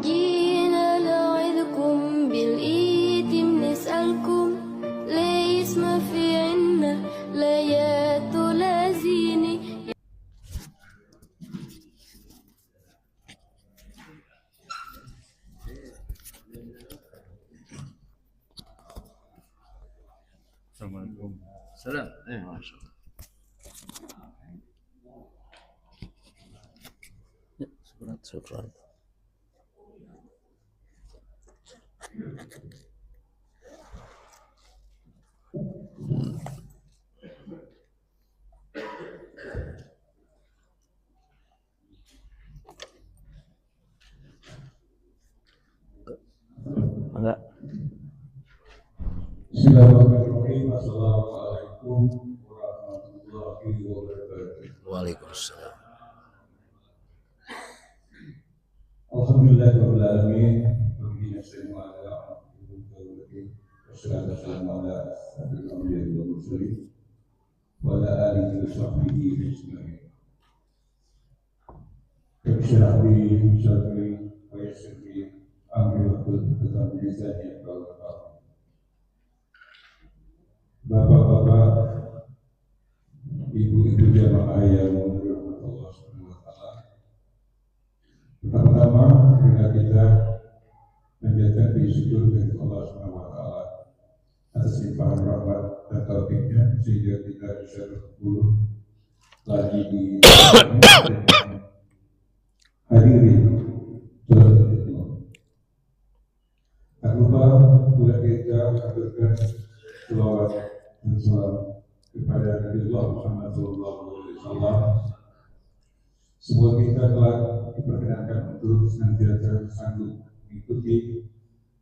جينا نعظكم بالإيتم نسألكم ليس ما في عنا ليات لازيني. Assalamualaikum. Salam. Masya Allah. Syukran. Enggak. Bismillahirrahmanirrahim. Assalamualaikum warahmatullahi wabarakatuh. Waalaikumsalam. Alhamdulillahirabbil alamin. Wabillahi nasta'inu ala amrihi wassalatu wassalamu ala asyrafil anbiya'i wal mursalin wa ala alihi wa sahbihi ajma'in. Rabbi shrah li sadri wa yassir li amri wahlul 'uqdatam min lisani yafqahu qawli. Bapak-bapak, ibu-ibu jamaah yang dirahmati Allah Subhanahu wa taala. Pertama-tama kita menjadikan bersyukur kepada Allah Subhanahu wa taala atas limpahan rahmat dan taufiknya sehingga kita bisa berkumpul lagi di hadiri salat itu. Tak lupa pula kita aturkan selawat dan salam kepada Nabi Muhammad SAW. Semua kita telah diperkenankan untuk senantiasa sanggup mengikuti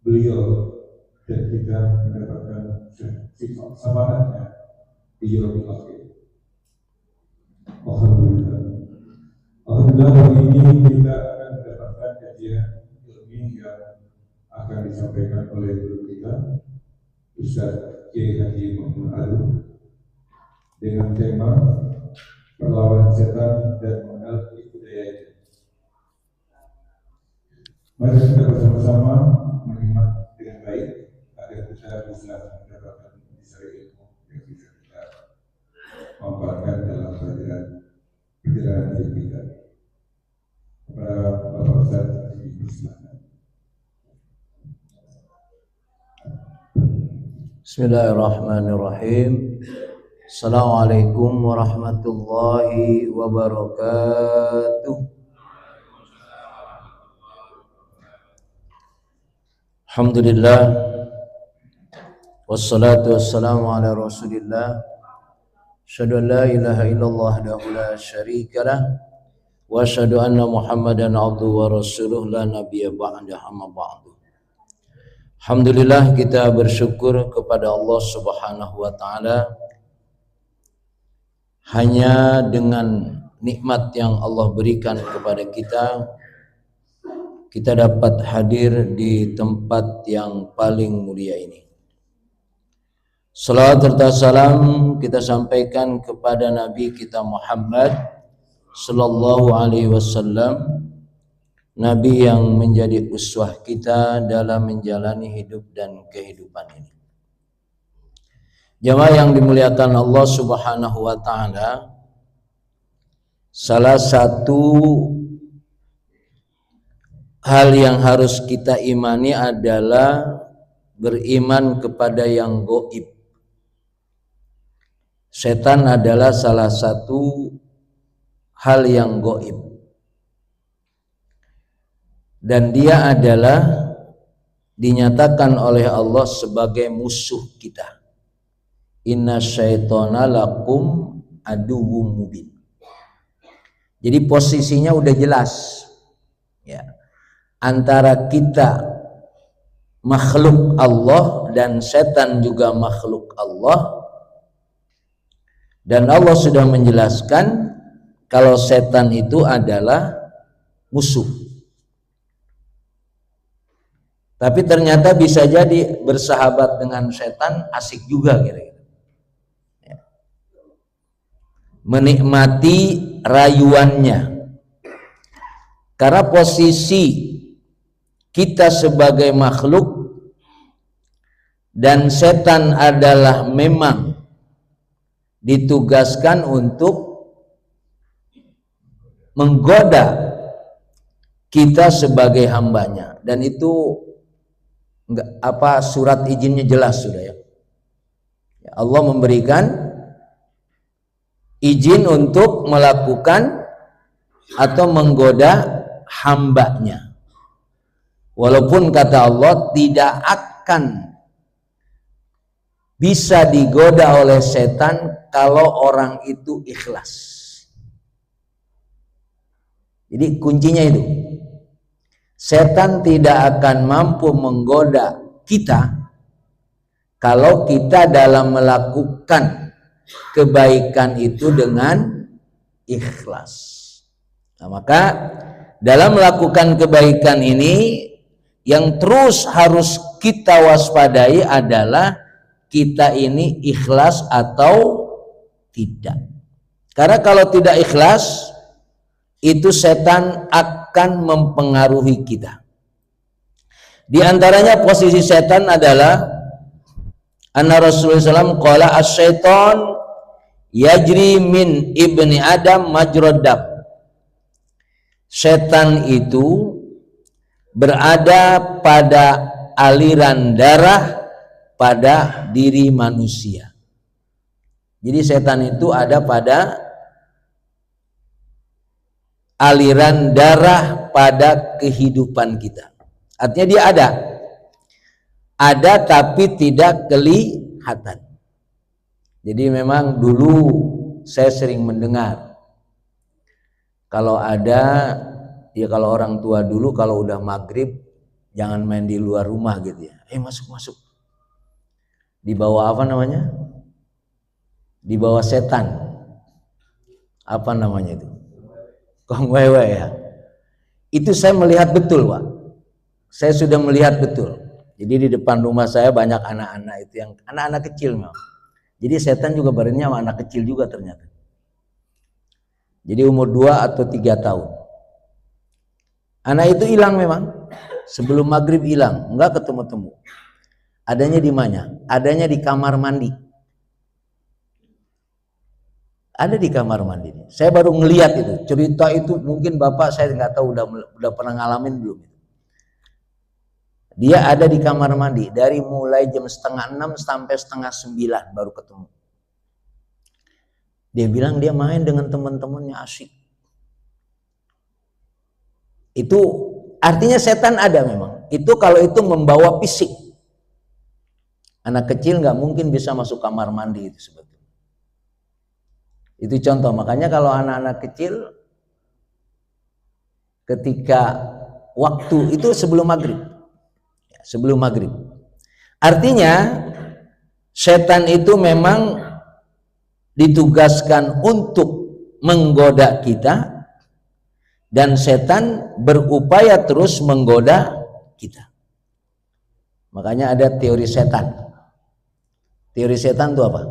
beliau dan kita mendapatkan sifat sahabatnya di yaumil akhir. Alhamdulillah. Alhamdulillah, hari ini kita akan mendapatkan kajian ilmiah yang akan disampaikan oleh guru kita Ustaz Kiai Haji Muhammad Alu dengan tema perlawanan setan dan mengenal budayanya. Mari kita bersama-sama menyimak dengan baik agar kita bisa mendapatkan insight ilmu yang bisa kita manfaatkan dalam perjalanan hidup kita. Kepada Bapak Ustaz, silakan. Bismillahirrahmanirrahim. Assalamualaikum warahmatullahi wabarakatuh. Alhamdulillah. Wassalatu wassalamu ala Rasulillah. Asyhadu an la ilaha illallah wahdahu la syarikalah wa asyhadu anna Muhammadan abduhu wa rasuluh la nabiyya ba'da amma ba'du. Alhamdulillah, kita bersyukur kepada Allah Subhanahu wa taala. Hanya dengan nikmat yang Allah berikan kepada kita dapat hadir di tempat yang paling mulia ini. Salawat serta salam kita sampaikan kepada Nabi kita Muhammad sallallahu alaihi wasallam, Nabi yang menjadi uswah kita dalam menjalani hidup dan kehidupan ini. Jamaah yang dimuliakan Allah Subhanahu wa taala, salah satu hal yang harus kita imani adalah beriman kepada yang gaib. Setan adalah salah satu hal yang gaib. Dan dia adalah dinyatakan oleh Allah sebagai musuh kita. Inna syaitana lakum aduwwum mubin. Jadi posisinya udah jelas ya, antara kita makhluk Allah dan setan juga makhluk Allah. Dan Allah sudah menjelaskan kalau setan itu adalah musuh. Tapi ternyata bisa jadi bersahabat dengan setan asik juga kira-kira. Menikmati rayuannya. Karena posisi kita sebagai makhluk dan setan adalah memang ditugaskan untuk menggoda kita sebagai hambanya, dan itu enggak apa surat izinnya jelas sudah ya. Allah memberikan izin untuk melakukan atau menggoda hambanya, walaupun kata Allah tidak akan bisa digoda oleh setan kalau orang itu ikhlas. Jadi kuncinya itu, setan tidak akan mampu menggoda kita kalau kita dalam melakukan kebaikan itu dengan ikhlas. Nah, maka dalam melakukan kebaikan ini yang terus harus kita waspadai adalah kita ini ikhlas atau tidak. Karena kalau tidak ikhlas, itu setan akan mempengaruhi kita. Di antaranya posisi setan adalah anna Rasulullah SAW qala as-syaitan yajri min ibni Adam majrad dam. Setan itu berada pada aliran darah pada diri manusia. Jadi setan itu ada pada aliran darah pada kehidupan kita. Artinya dia ada tapi tidak kelihatan. Jadi memang dulu saya sering mendengar kalau ada, ya kalau orang tua dulu kalau udah maghrib jangan main di luar rumah gitu ya. Masuk. Di bawah apa namanya? Di bawah setan. Apa namanya itu? Kong wewe ya. Itu saya melihat betul, Pak. Saya sudah melihat betul. Jadi di depan rumah saya banyak anak-anak itu yang anak-anak kecil memang. Jadi setan juga badannya sama anak kecil juga ternyata. Jadi umur 2 atau 3 tahun. Anak itu hilang memang. Sebelum maghrib hilang, enggak ketemu-temu. Adanya di mana? Adanya di kamar mandi. Ada di kamar mandi. Saya baru ngelihat itu. Cerita itu mungkin Bapak saya nggak tahu udah pernah ngalamin belum. Dia ada di kamar mandi dari mulai jam 5:30 sampai 8:30 baru ketemu. Dia bilang dia main dengan teman-temannya asik. Itu artinya setan ada memang. Itu kalau itu membawa fisik. Anak kecil nggak mungkin bisa masuk kamar mandi itu sebetulnya. Itu contoh. Makanya kalau anak-anak kecil ketika waktu itu sebelum maghrib. Sebelum maghrib. Artinya setan itu memang ditugaskan untuk menggoda kita dan setan berupaya terus menggoda kita. Makanya ada teori setan. Teori setan itu apa?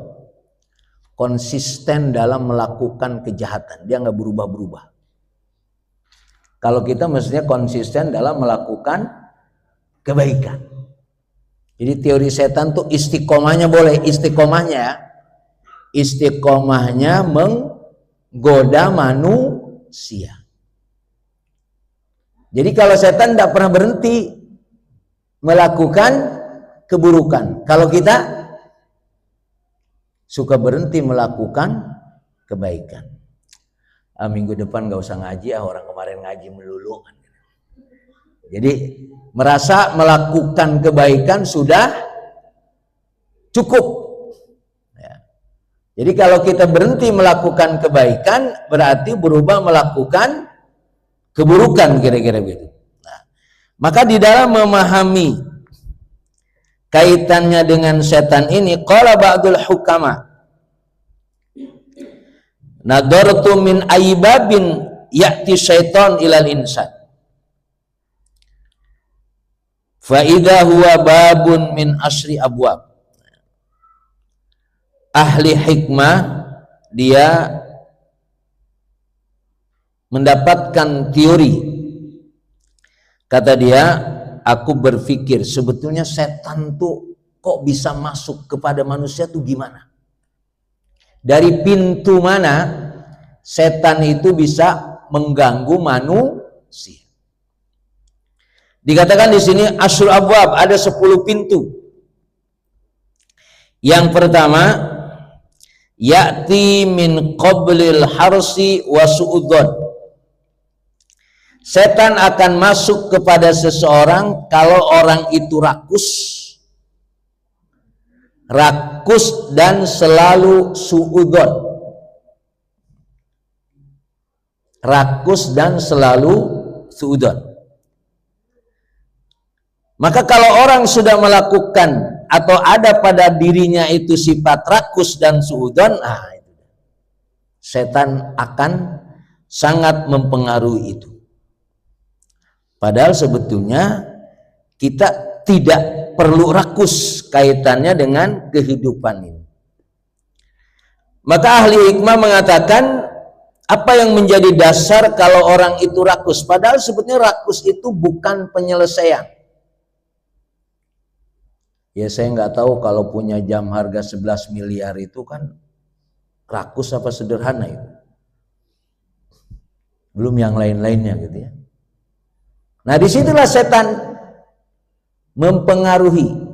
Konsisten dalam melakukan kejahatan. Dia nggak berubah-berubah. Kalau kita mestinya konsisten dalam melakukan kebaikan. Jadi teori setan tuh istiqomahnya boleh, istiqomahnya ya. Istiqomahnya menggoda manusia. Jadi kalau setan tidak pernah berhenti melakukan keburukan. Kalau kita suka berhenti melakukan kebaikan. Minggu depan nggak usah ngaji, orang kemarin ngaji melulu. Jadi merasa melakukan kebaikan sudah cukup. Ya. Jadi kalau kita berhenti melakukan kebaikan berarti berubah melakukan keburukan, kira-kira begitu. Nah, maka di dalam memahami kaitannya dengan setan ini, qala ba'dul hukama nadartu min aibabin ya'ti syaitan ilal insan fa idza huwa babun min asri abwab. Ahli hikmah dia mendapatkan teori, kata dia, aku berpikir sebetulnya setan tuh kok bisa masuk kepada manusia tuh gimana? Dari pintu mana setan itu bisa mengganggu manusia? Dikatakan di sini asyul abwab, ada 10 pintu. Yang pertama, ya'ti min qablil harsi wa su'udhon. Setan akan masuk kepada seseorang kalau orang itu rakus dan selalu su'udhon. Rakus dan selalu su'udhon. Maka kalau orang sudah melakukan atau ada pada dirinya itu sifat rakus dan su'udhon, setan akan sangat mempengaruhi itu. Padahal sebetulnya kita tidak perlu rakus kaitannya dengan kehidupan ini. Maka ahli hikmah mengatakan, apa yang menjadi dasar kalau orang itu rakus? Padahal sebetulnya rakus itu bukan penyelesaian. Ya saya nggak tahu kalau punya jam harga 11 miliar itu kan rakus apa sederhana itu. Belum yang lain-lainnya gitu ya. Nah disitulah setan mempengaruhi.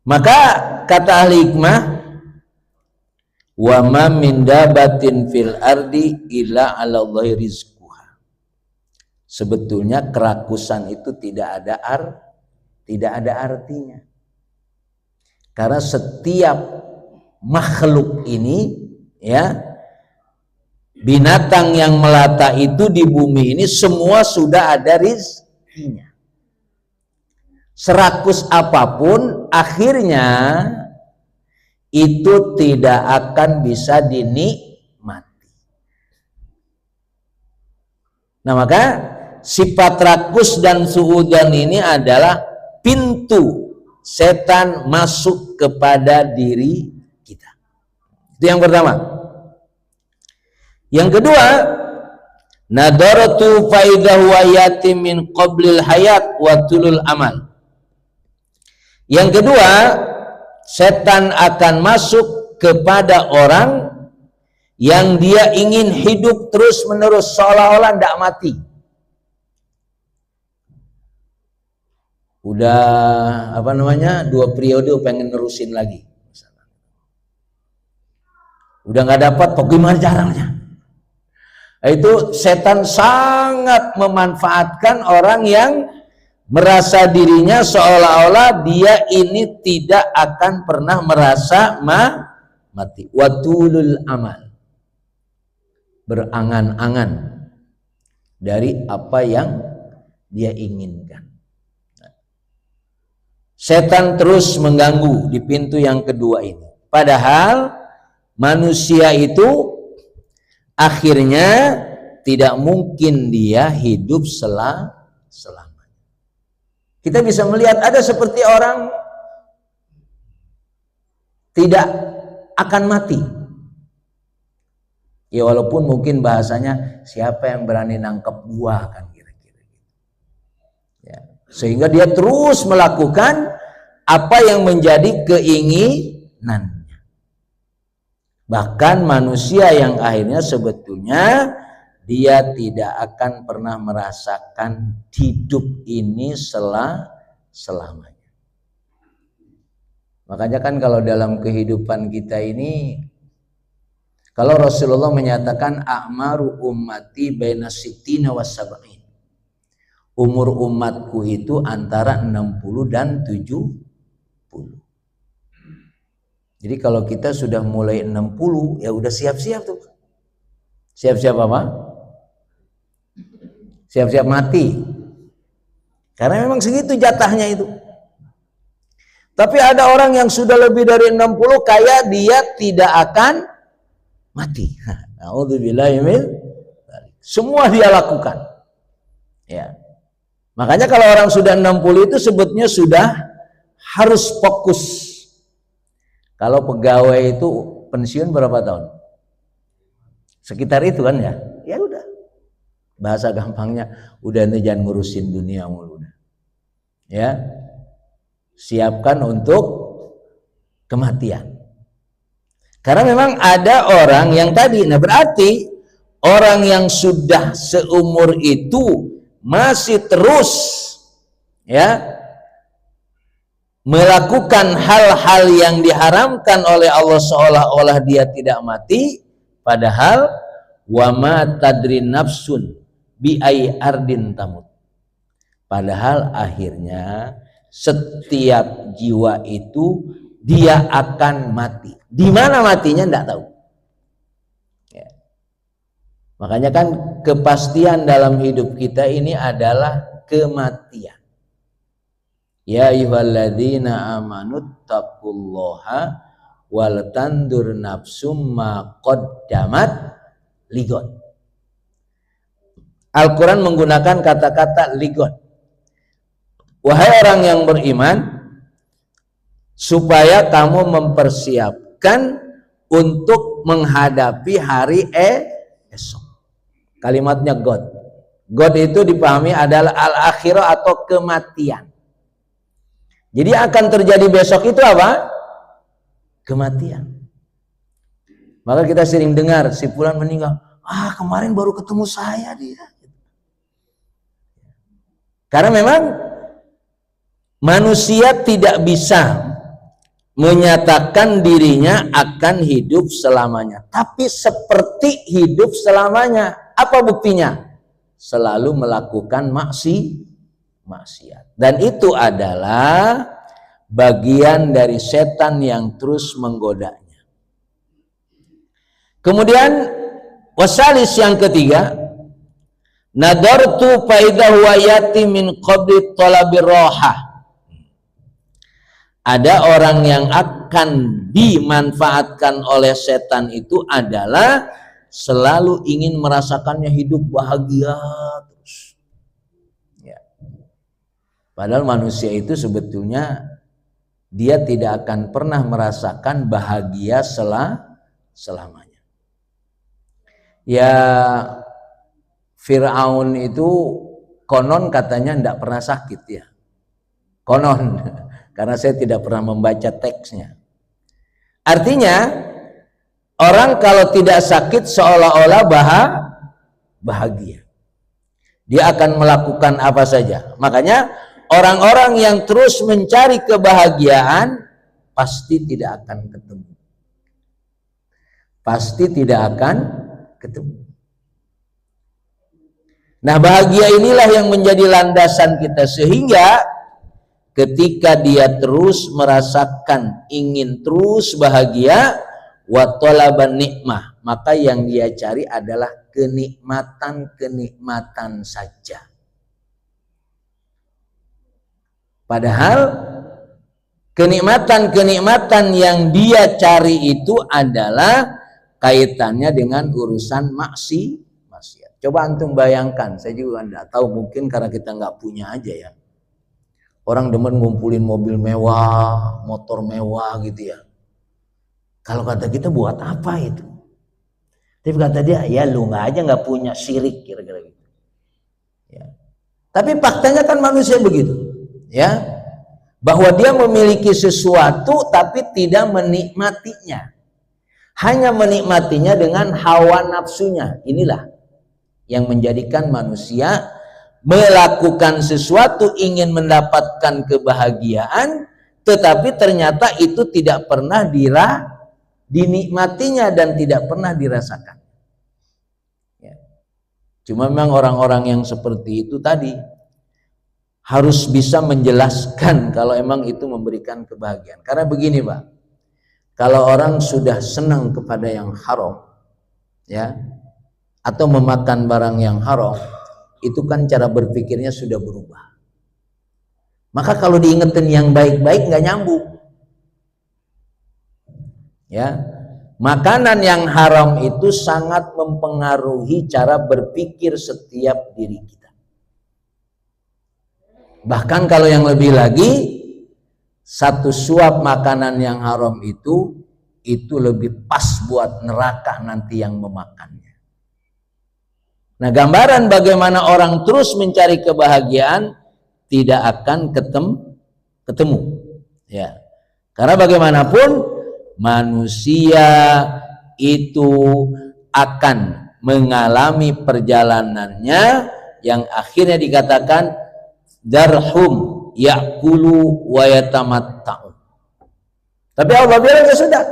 Maka kata ahli hikmah, wa ma min dabatin fil ardi illa 'ala Allahi rizquha. Sebetulnya kerakusan itu tidak ada artinya. Karena setiap makhluk ini ya, binatang yang melata itu di bumi ini semua sudah ada rizkinya. Serakus apapun akhirnya itu tidak akan bisa dinikmati. Nah maka sifat rakus dan su'udhon ini adalah pintu setan masuk kepada diri kita. Itu yang pertama. Yang kedua, nadaratu faidahu ayati min qablil hayat wa tulul amal. Yang kedua, setan akan masuk kepada orang yang dia ingin hidup terus menerus seolah-olah tidak mati. Udah 2 periode pengen nerusin lagi. Udah nggak dapat, bagaimana caranya? Itu setan sangat memanfaatkan orang yang merasa dirinya seolah-olah dia ini tidak akan pernah merasa mati. Watulul amal, berangan-angan dari apa yang dia inginkan. Setan terus mengganggu di pintu yang kedua ini. Padahal manusia itu akhirnya tidak mungkin dia hidup selamanya. Kita bisa melihat ada seperti orang tidak akan mati. Ya walaupun mungkin bahasanya siapa yang berani nangkep buah kan kira-kira. Ya, sehingga dia terus melakukan apa yang menjadi keinginan. Bahkan manusia yang akhirnya sebetulnya dia tidak akan pernah merasakan hidup ini selamanya. Makanya kan kalau dalam kehidupan kita ini, kalau Rasulullah menyatakan a'maru ummati baina sittina wa sab'in. Umur umatku itu antara 60 dan 70. Jadi kalau kita sudah mulai 60, ya udah siap-siap tuh. Siap-siap apa? Siap-siap mati. Karena memang segitu jatahnya itu. Tapi ada orang yang sudah lebih dari 60 kayak dia tidak akan mati. A'udzubillahi min dzalik. Semua dia lakukan. Ya. Makanya kalau orang sudah 60 itu sebetulnya sudah harus fokus. Kalau pegawai itu pensiun berapa tahun? Sekitar itu kan ya. Ya udah. Bahasa gampangnya udah nih jangan ngurusin dunia mulu. Ya. Siapkan untuk kematian. Karena memang ada orang yang tadi, nah berarti orang yang sudah seumur itu masih terus ya melakukan hal-hal yang diharamkan oleh Allah seolah-olah dia tidak mati, padahal wa ma tadri nafsun bi ai ardin tamut. Padahal akhirnya setiap jiwa itu dia akan mati. Di mana matinya enggak tahu. Ya. Makanya kan kepastian dalam hidup kita ini adalah kematian. Ya ayyuhalladzina amanu taqullaha wal tandur nafsum ma qaddamat ligot. Al-Quran menggunakan kata-kata ligot. Wahai orang yang beriman, supaya kamu mempersiapkan untuk menghadapi hari esok. Kalimatnya God. God itu dipahami adalah al-akhirah atau kematian. Jadi akan terjadi besok itu apa? Kematian. Maka kita sering dengar si fulan meninggal. Ah, kemarin baru ketemu saya dia. Karena memang manusia tidak bisa menyatakan dirinya akan hidup selamanya. Tapi seperti hidup selamanya. Apa buktinya? Selalu melakukan maksiat. Dan itu adalah bagian dari setan yang terus menggodanya. Kemudian wasalis yang ketiga, nadartu faidah wayati min qabli talabir rohah. Ada orang yang akan dimanfaatkan oleh setan itu adalah selalu ingin merasakannya hidup bahagia terus. Ya. Padahal manusia itu sebetulnya dia tidak akan pernah merasakan bahagia selamanya. Ya, Fir'aun itu konon katanya tidak pernah sakit ya. Konon, karena saya tidak pernah membaca teksnya. Artinya, orang kalau tidak sakit seolah-olah bahagia. Dia akan melakukan apa saja. Makanya orang-orang yang terus mencari kebahagiaan pasti tidak akan ketemu. Pasti tidak akan ketemu. Nah, bahagia inilah yang menjadi landasan kita, sehingga ketika dia terus merasakan ingin terus bahagia wa talaban nikmah, maka yang dia cari adalah kenikmatan saja. Padahal kenikmatan yang dia cari itu adalah kaitannya dengan urusan maksiat. Coba antum bayangkan, saya juga enggak tahu, mungkin karena kita nggak punya aja ya. Orang demen ngumpulin mobil mewah, motor mewah gitu ya. Kalau kata kita buat apa itu? Tapi kata dia, ya lu nggak punya, syirik kira-kira gitu. Ya. Tapi faktanya kan manusia begitu, ya, bahwa dia memiliki sesuatu tapi tidak menikmatinya, hanya menikmatinya dengan hawa nafsunya. Inilah yang menjadikan manusia melakukan sesuatu ingin mendapatkan kebahagiaan, tetapi ternyata itu tidak pernah dinikmatinya dan tidak pernah dirasakan. Ya. Cuma memang orang-orang yang seperti itu tadi harus bisa menjelaskan kalau emang itu memberikan kebahagiaan. Karena begini Pak, kalau orang sudah senang kepada yang haram, ya, atau memakan barang yang haram, itu kan cara berpikirnya sudah berubah. Maka kalau diingetin yang baik-baik nggak nyambung. Ya, makanan yang haram itu sangat mempengaruhi cara berpikir setiap diri kita. Bahkan kalau yang lebih lagi, satu suap makanan yang haram itu lebih pas buat neraka nanti yang memakannya. Nah, gambaran bagaimana orang terus mencari kebahagiaan tidak akan ketemu. Ya. Karena bagaimanapun manusia itu akan mengalami perjalanannya yang akhirnya dikatakan darhum ya'kulu wa yatamatta'u. Tapi Allah bilang ya sudah,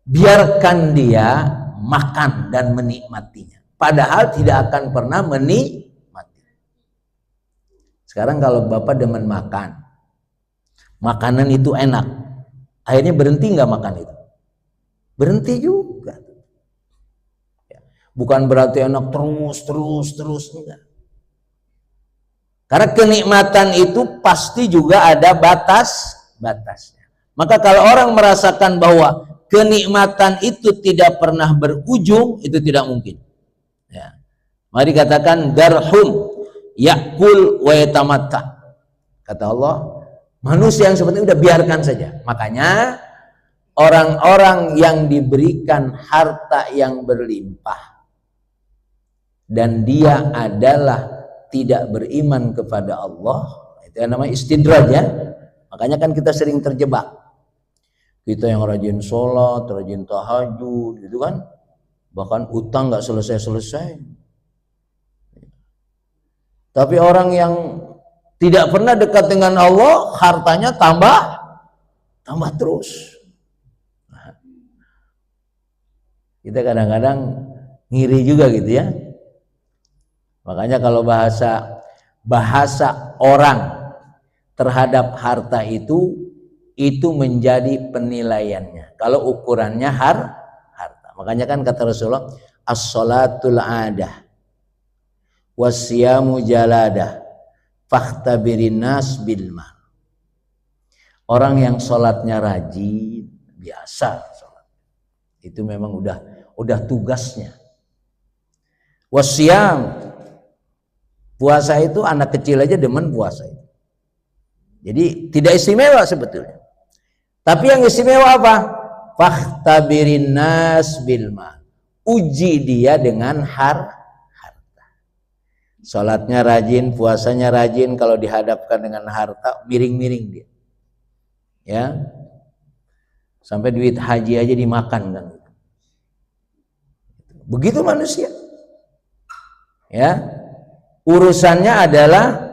biarkan dia makan dan menikmatinya. Padahal tidak akan pernah menikmati. Sekarang kalau Bapak demen makan, makanan itu enak, akhirnya berhenti nggak makan itu? Berhenti juga. Bukan berarti enak terus enggak. Karena kenikmatan itu pasti juga ada batasnya. Maka kalau orang merasakan bahwa kenikmatan itu tidak pernah berujung, itu tidak mungkin. Ya. Mari katakan darhum yakul wa yatamatta. Kata Allah, manusia yang seperti itu udah biarkan saja. Makanya orang-orang yang diberikan harta yang berlimpah dan dia adalah tidak beriman kepada Allah, itu yang namanya istidraj ya. Makanya kan kita sering terjebak. Kita yang rajin sholat, rajin tahajud, gitu kan, bahkan utang nggak selesai-selesai. Tapi orang yang tidak pernah dekat dengan Allah, hartanya tambah terus. Nah, kita kadang-kadang ngiri juga gitu ya. Makanya kalau bahasa orang terhadap harta itu menjadi penilaiannya. Kalau ukurannya harta. Makanya kan kata Rasulullah, as-salatul adah wasyamu jaladah fakhtabirin nas bil mal. Orang yang sholatnya rajin, biasa sholat, itu memang udah tugasnya. Wasyam, puasa itu anak kecil aja demen puasa itu. Jadi tidak istimewa sebetulnya. Tapi yang istimewa apa? Fakhtabirin nas bil mal. Uji dia dengan harta. Salatnya rajin, puasanya rajin, kalau dihadapkan dengan harta miring-miring dia. Ya. Sampai duit haji aja dimakan kan. Begitu manusia. Ya. Urusannya adalah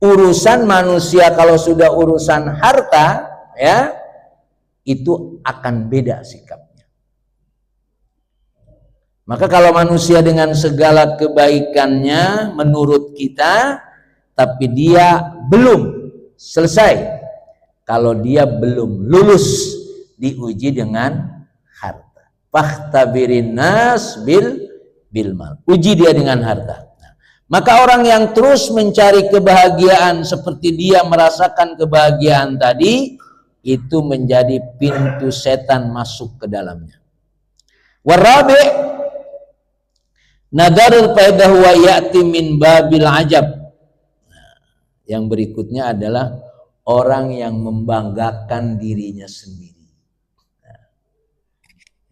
urusan manusia. Kalau sudah urusan harta, ya, itu akan beda sikapnya. Maka kalau manusia dengan segala kebaikannya menurut kita, tapi dia belum selesai, kalau dia belum lulus diuji dengan harta. Fakhtabirin nas bil mal. Uji dia dengan harta. Maka orang yang terus mencari kebahagiaan seperti dia merasakan kebahagiaan tadi, itu menjadi pintu setan masuk ke dalamnya. Warabi' nadarul faidah wa ya'ti min babil ajab. Yang berikutnya adalah orang yang membanggakan dirinya sendiri.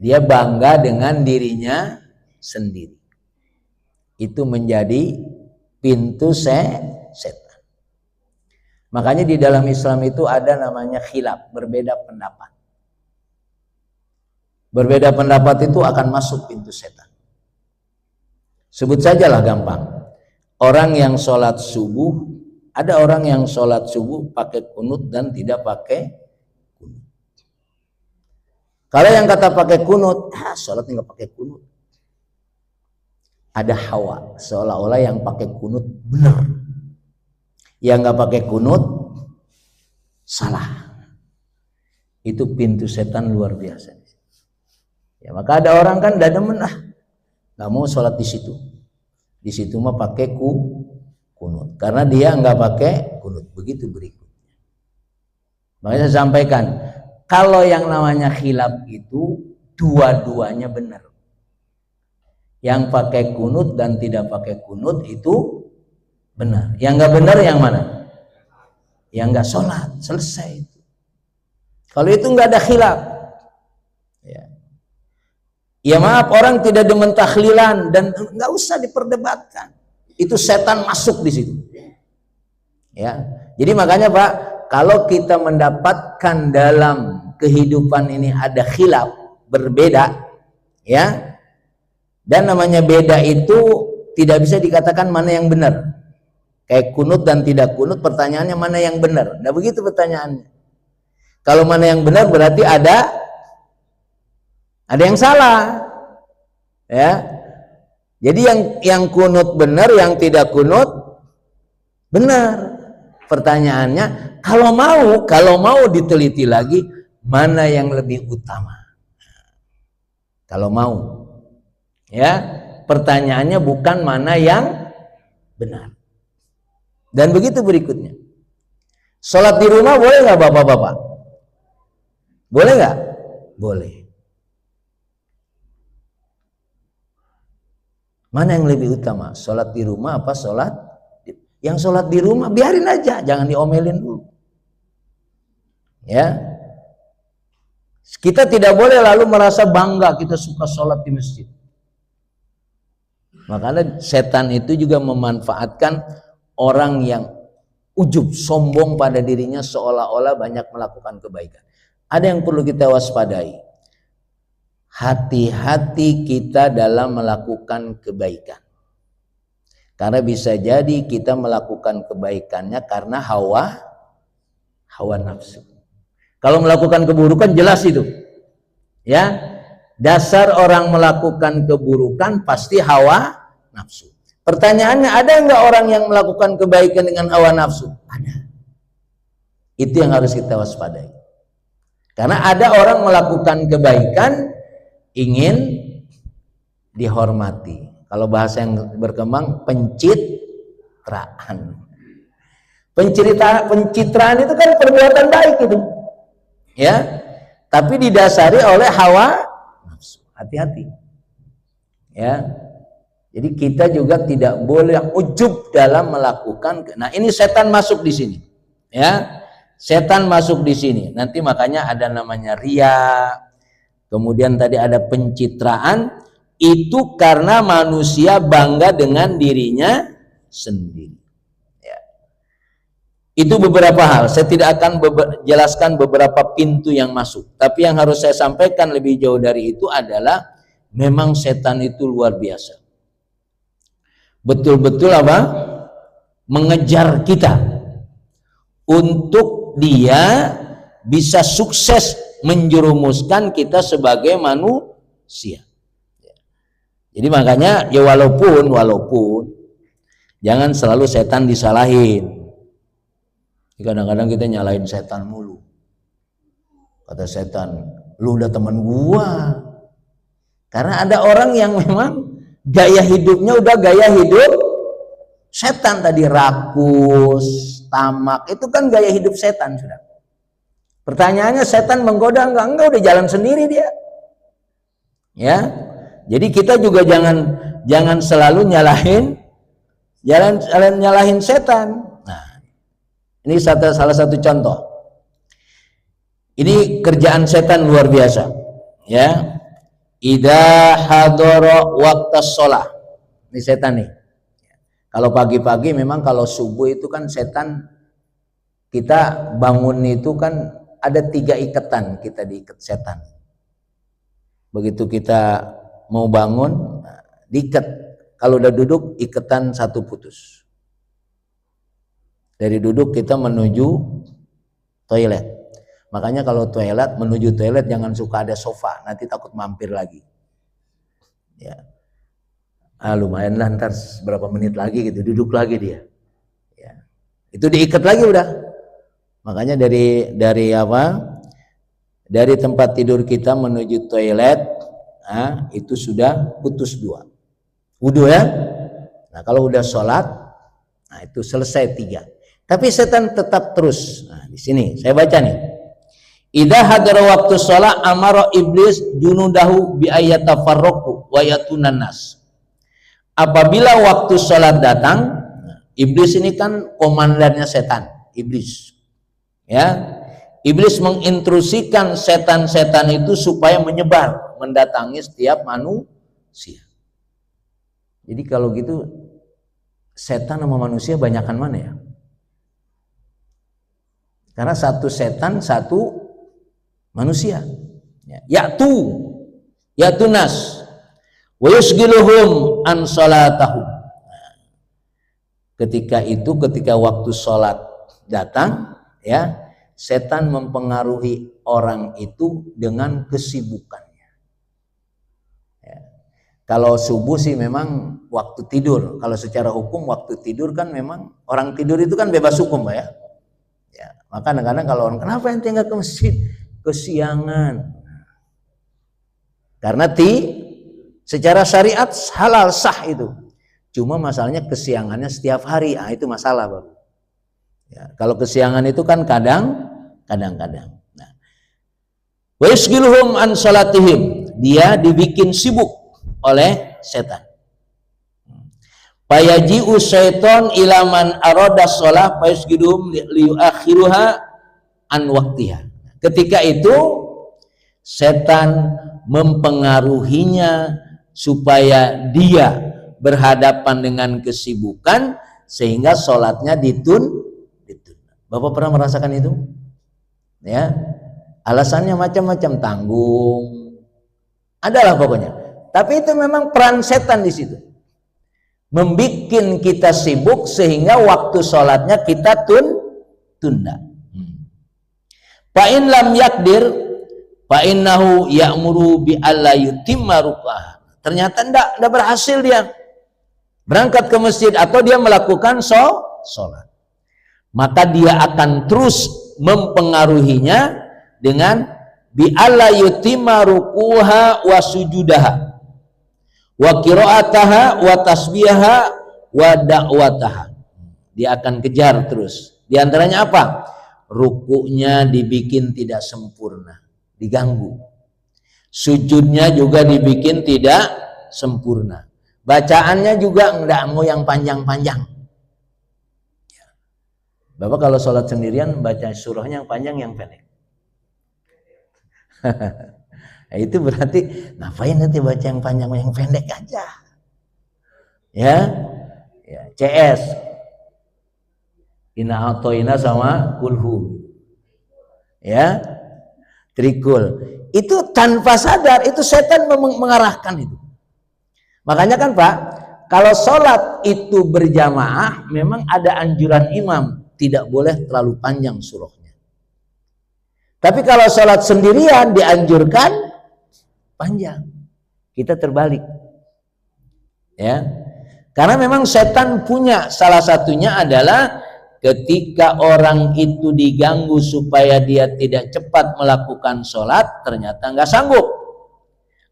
Dia bangga dengan dirinya sendiri. Itu menjadi pintu setan. Makanya di dalam Islam itu ada namanya khilaf, berbeda pendapat. Berbeda pendapat itu akan masuk pintu setan. Sebut sajalah gampang. Orang yang sholat subuh, ada orang yang sholat subuh pakai kunut dan tidak pakai kunut. Kalau yang kata pakai kunut, sholat nggak pakai kunut. Ada hawa, seolah-olah yang pakai kunut benar, yang nggak pakai kunut salah. Itu pintu setan luar biasa. Ya, maka ada orang kan tidak demen, nggak mau sholat di situ. Di situ mah pakai kunut, karena dia nggak pakai kunut. Begitu berikutnya. Makanya saya sampaikan, kalau yang namanya khilaf itu dua-duanya benar. Yang pakai kunut dan tidak pakai kunut itu benar. Yang nggak benar yang mana? Yang nggak sholat, selesai itu. Kalau itu nggak ada khilaf. Ya maaf, orang tidak demen tahlilan dan nggak usah diperdebatkan. Itu setan masuk di situ. Ya. Jadi makanya Pak, kalau kita mendapatkan dalam kehidupan ini ada khilaf, berbeda, ya. Dan namanya beda itu tidak bisa dikatakan mana yang benar. Kayak kunut dan tidak kunut, pertanyaannya mana yang benar. Nah begitu pertanyaannya. Kalau mana yang benar berarti ada yang salah. Ya. Jadi yang kunut benar, yang tidak kunut benar. Pertanyaannya, kalau mau diteliti lagi, mana yang lebih utama? Kalau mau, ya, pertanyaannya bukan mana yang benar. Dan begitu berikutnya. Sholat di rumah boleh nggak bapak-bapak? Boleh nggak? Boleh. Mana yang lebih utama? Sholat di rumah apa sholat? Yang sholat di rumah biarin aja, jangan diomelin dulu. Ya, kita tidak boleh lalu merasa bangga kita suka sholat di masjid. Makanya setan itu juga memanfaatkan orang yang ujub, sombong pada dirinya seolah-olah banyak melakukan kebaikan. Ada yang perlu kita waspadai. Hati-hati kita dalam melakukan kebaikan. Karena bisa jadi kita melakukan kebaikannya karena hawa nafsu. Kalau melakukan keburukan jelas itu. Ya. Dasar orang melakukan keburukan pasti hawa nafsu. Pertanyaannya, ada enggak orang yang melakukan kebaikan dengan hawa nafsu? Ada. Itu yang harus kita waspadai. Karena ada orang melakukan kebaikan ingin dihormati. Kalau bahasa yang berkembang, pencitraan. Pencitraan itu kan perbuatan baik itu. Ya. Tapi didasari oleh hawa nafsu. Hati-hati. Ya. Jadi kita juga tidak boleh ujub dalam melakukan. Nah, ini setan masuk di sini. Ya. Setan masuk di sini. Nanti makanya ada namanya riya. Kemudian tadi ada pencitraan. Itu karena manusia bangga dengan dirinya sendiri. Ya. Itu beberapa hal. Saya tidak akan jelaskan beberapa pintu yang masuk. Tapi yang harus saya sampaikan lebih jauh dari itu adalah memang setan itu luar biasa. Betul-betul apa? Mengejar kita untuk dia bisa sukses menjerumuskan kita sebagai manusia. Jadi makanya ya walaupun jangan selalu setan disalahin. Kadang-kadang kita nyalahin setan mulu. Kata setan, lu udah temen gua. Karena ada orang yang memang gaya hidupnya udah gaya hidup setan tadi, rakus, tamak, itu kan gaya hidup setan sudah. Pertanyaannya, setan menggoda enggak? Enggak, udah jalan sendiri dia. Ya. Jadi kita juga jangan selalu nyalahin setan. Nah, ini salah satu contoh. Ini kerjaan setan luar biasa. Ya. Idza hadara waqtas shalah. Ini setan nih. Kalau pagi-pagi memang kalau subuh itu kan setan, kita bangun itu kan ada 3 ikatan, kita diikat setan. Begitu kita mau bangun, diikat. Kalau udah duduk, ikatan satu putus. Dari duduk kita menuju toilet. Makanya kalau toilet, menuju toilet jangan suka ada sofa, nanti takut mampir lagi. Ya. Lumayan lah, ntar berapa menit lagi gitu, duduk lagi dia. Ya. Itu diikat lagi udah. Makanya dari tempat tidur kita menuju toilet, itu sudah putus 2. Wudu ya. Nah, kalau udah sholat, nah itu selesai 3. Tapi setan tetap terus. Nah, di sini saya baca nih. Idza hadara waktu sholat amara iblis junudahu bi ayatafarraqu wa yatunan nas. Apabila waktu sholat datang, iblis ini kan komandannya setan, iblis. Ya. Iblis mengintrusikan setan-setan itu supaya menyebar, mendatangi setiap manusia. Jadi kalau gitu setan sama manusia banyakan mana ya? Karena satu setan, satu manusia. Ya'tunas wa yusgiluhum an salatahum. Ketika waktu sholat datang, ya, setan mempengaruhi orang itu dengan kesibukannya. Ya. Kalau subuh sih memang waktu tidur. Kalau secara hukum waktu tidur kan memang orang tidur itu kan bebas hukum, Pak, ya. Ya, maka kadang-kadang kalau orang, kenapa ente nggak ke masjid? Kesiangan. Karena secara syariat halal sah itu. Cuma masalahnya kesiangannya setiap hari, itu masalah baru. Ya, kalau kesiangan itu kan kadang-kadang. Nah, wa yusgiluhum an salatihim, dia dibikin sibuk oleh setan. Fayaji'u syaiton ilaman arada sholah fayusgiduhum liyuakhiruha an waktiha. Ketika itu setan mempengaruhinya supaya dia berhadapan dengan kesibukan sehingga sholatnya ditunda. Bapak pernah merasakan itu? Ya, alasannya macam-macam, tanggung, adalah pokoknya. Tapi itu memang peran setan di situ. Membikin kita sibuk sehingga waktu sholatnya kita tunda. Fa'in lam yakdir fa'innahu ya'muru bi alla yutimma ruk'ah. Ternyata enggak berhasil dia berangkat ke masjid atau dia melakukan sholat. Maka dia akan terus mempengaruhinya dengan bi alla yutimma rukuha wa sujudaha wa qiraataha wa tasbihaha wa da'wataha. Dia akan kejar terus. Di antaranya apa? Rukuknya dibikin tidak sempurna, diganggu. Sujudnya juga dibikin tidak sempurna. Bacaannya juga enggak mau yang panjang-panjang. Bapak kalau sholat sendirian baca surahnya yang panjang yang pendek. Nah, itu berarti ngapain nanti baca yang panjang yang pendek aja. Ya CS. Inna atoina sama kulhu. Ya. Trikul. Itu tanpa sadar itu setan mengarahkan itu. Makanya kan Pak, kalau sholat itu berjamaah memang ada anjuran imam tidak boleh terlalu panjang surahnya. Tapi kalau sholat sendirian dianjurkan panjang. Kita terbalik. Ya. Karena memang setan punya, salah satunya adalah ketika orang itu diganggu supaya dia tidak cepat melakukan sholat, ternyata nggak sanggup.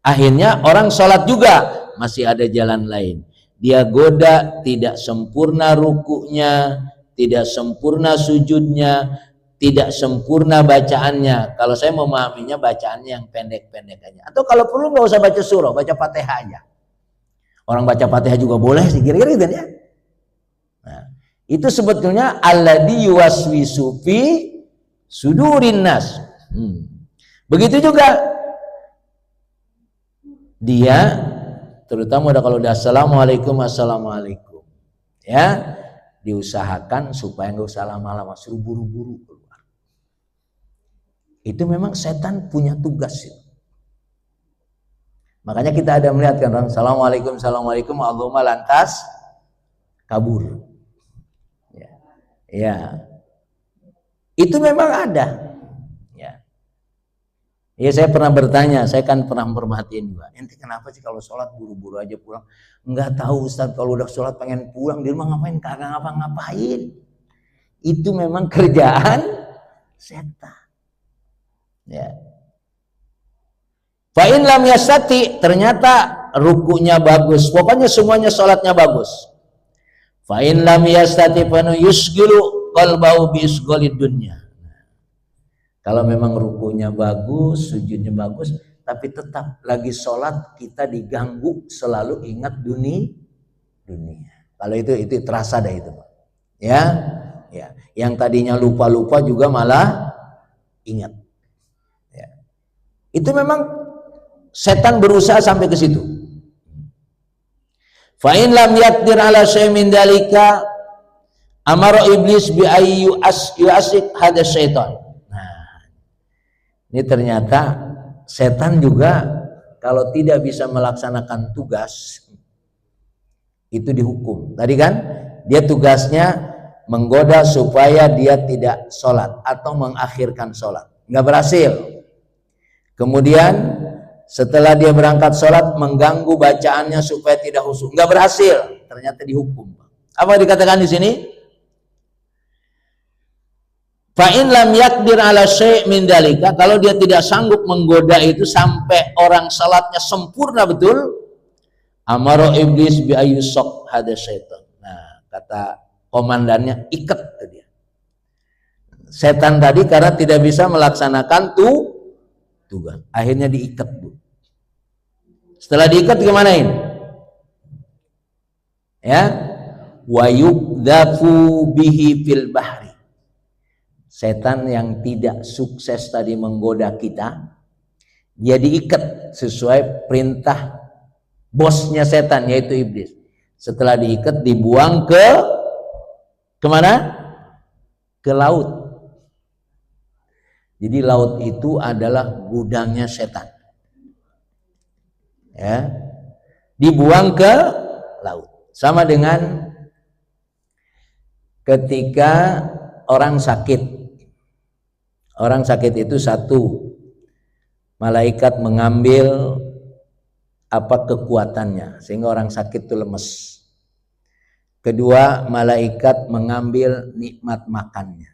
Akhirnya orang sholat juga masih ada jalan lain. Dia goda, tidak sempurna rukuknya, tidak sempurna sujudnya, tidak sempurna bacaannya. Kalau saya memahaminya bacaannya yang pendek-pendek aja. Atau kalau perlu nggak usah baca surah, baca Fatihah aja. Orang baca Fatihah juga boleh sih, kira-kira gitu ya. Nah, itu sebetulnya alladzi yuwaswisu fi sudurin nas. Begitu juga dia, terutama kalau udah assalamualaikum, ya, diusahakan supaya nggak usah lama-lama, suruh buru-buru keluar. Itu memang setan punya tugas itu. Makanya kita ada melihat kan orang assalamualaikum, Allahumma lantas kabur. Ya. Itu memang ada. Ya, saya pernah bertanya, saya kan pernah memperhatiin juga. Ente kenapa sih kalau sholat buru-buru aja pulang? Enggak tahu Ustaz, kalau udah sholat pengen pulang di rumah ngapain? Kagak ngapa-ngapain. Itu memang kerjaan setan. Ya. Fa'in lam yastati, ternyata rukunya bagus. Pokoknya semuanya sholatnya bagus. Fa'in lam yastati fanu yusgilu qalbahu bi isghalid dunya. Kalau memang rukunya bagus, sujudnya bagus, tapi tetap lagi sholat kita diganggu, selalu ingat dunia. Kalau itu terasa dah itu, ya. Yang tadinya lupa-lupa juga malah ingat. Ya. Itu memang setan berusaha sampai ke situ. Fa in lam yaqdir ala syai'in min dalika, Amara iblis bi ayyu yu'asik hada syaitan. Nah, ini ternyata setan juga kalau tidak bisa melaksanakan tugas itu dihukum. Tadi kan dia tugasnya menggoda supaya dia tidak sholat atau mengakhirkan sholat, nggak berhasil. Kemudian setelah dia berangkat sholat mengganggu bacaannya supaya tidak khusyuk, nggak berhasil, ternyata dihukum. Apa dikatakan di sini? Fa in lam yakdir ala syai' min dalika, kalau dia tidak sanggup menggoda itu sampai orang salatnya sempurna betul, amara iblis bi ayyusaq hada syaitan. Nah, kata komandannya, ikat dia. Setan tadi karena tidak bisa melaksanakan tugas, akhirnya diikat, Bu. Setelah diikat gimanain? Ya, wa yudzafu bihi fil bahri. Setan yang tidak sukses tadi menggoda kita, dia diikat sesuai perintah bosnya setan, yaitu iblis. Setelah diikat dibuang kemana? Ke laut. Jadi laut itu adalah gudangnya setan. Ya, dibuang ke laut. Sama dengan ketika orang sakit. Orang sakit itu satu, malaikat mengambil kekuatannya sehingga orang sakit itu lemes. Kedua, malaikat mengambil nikmat makannya.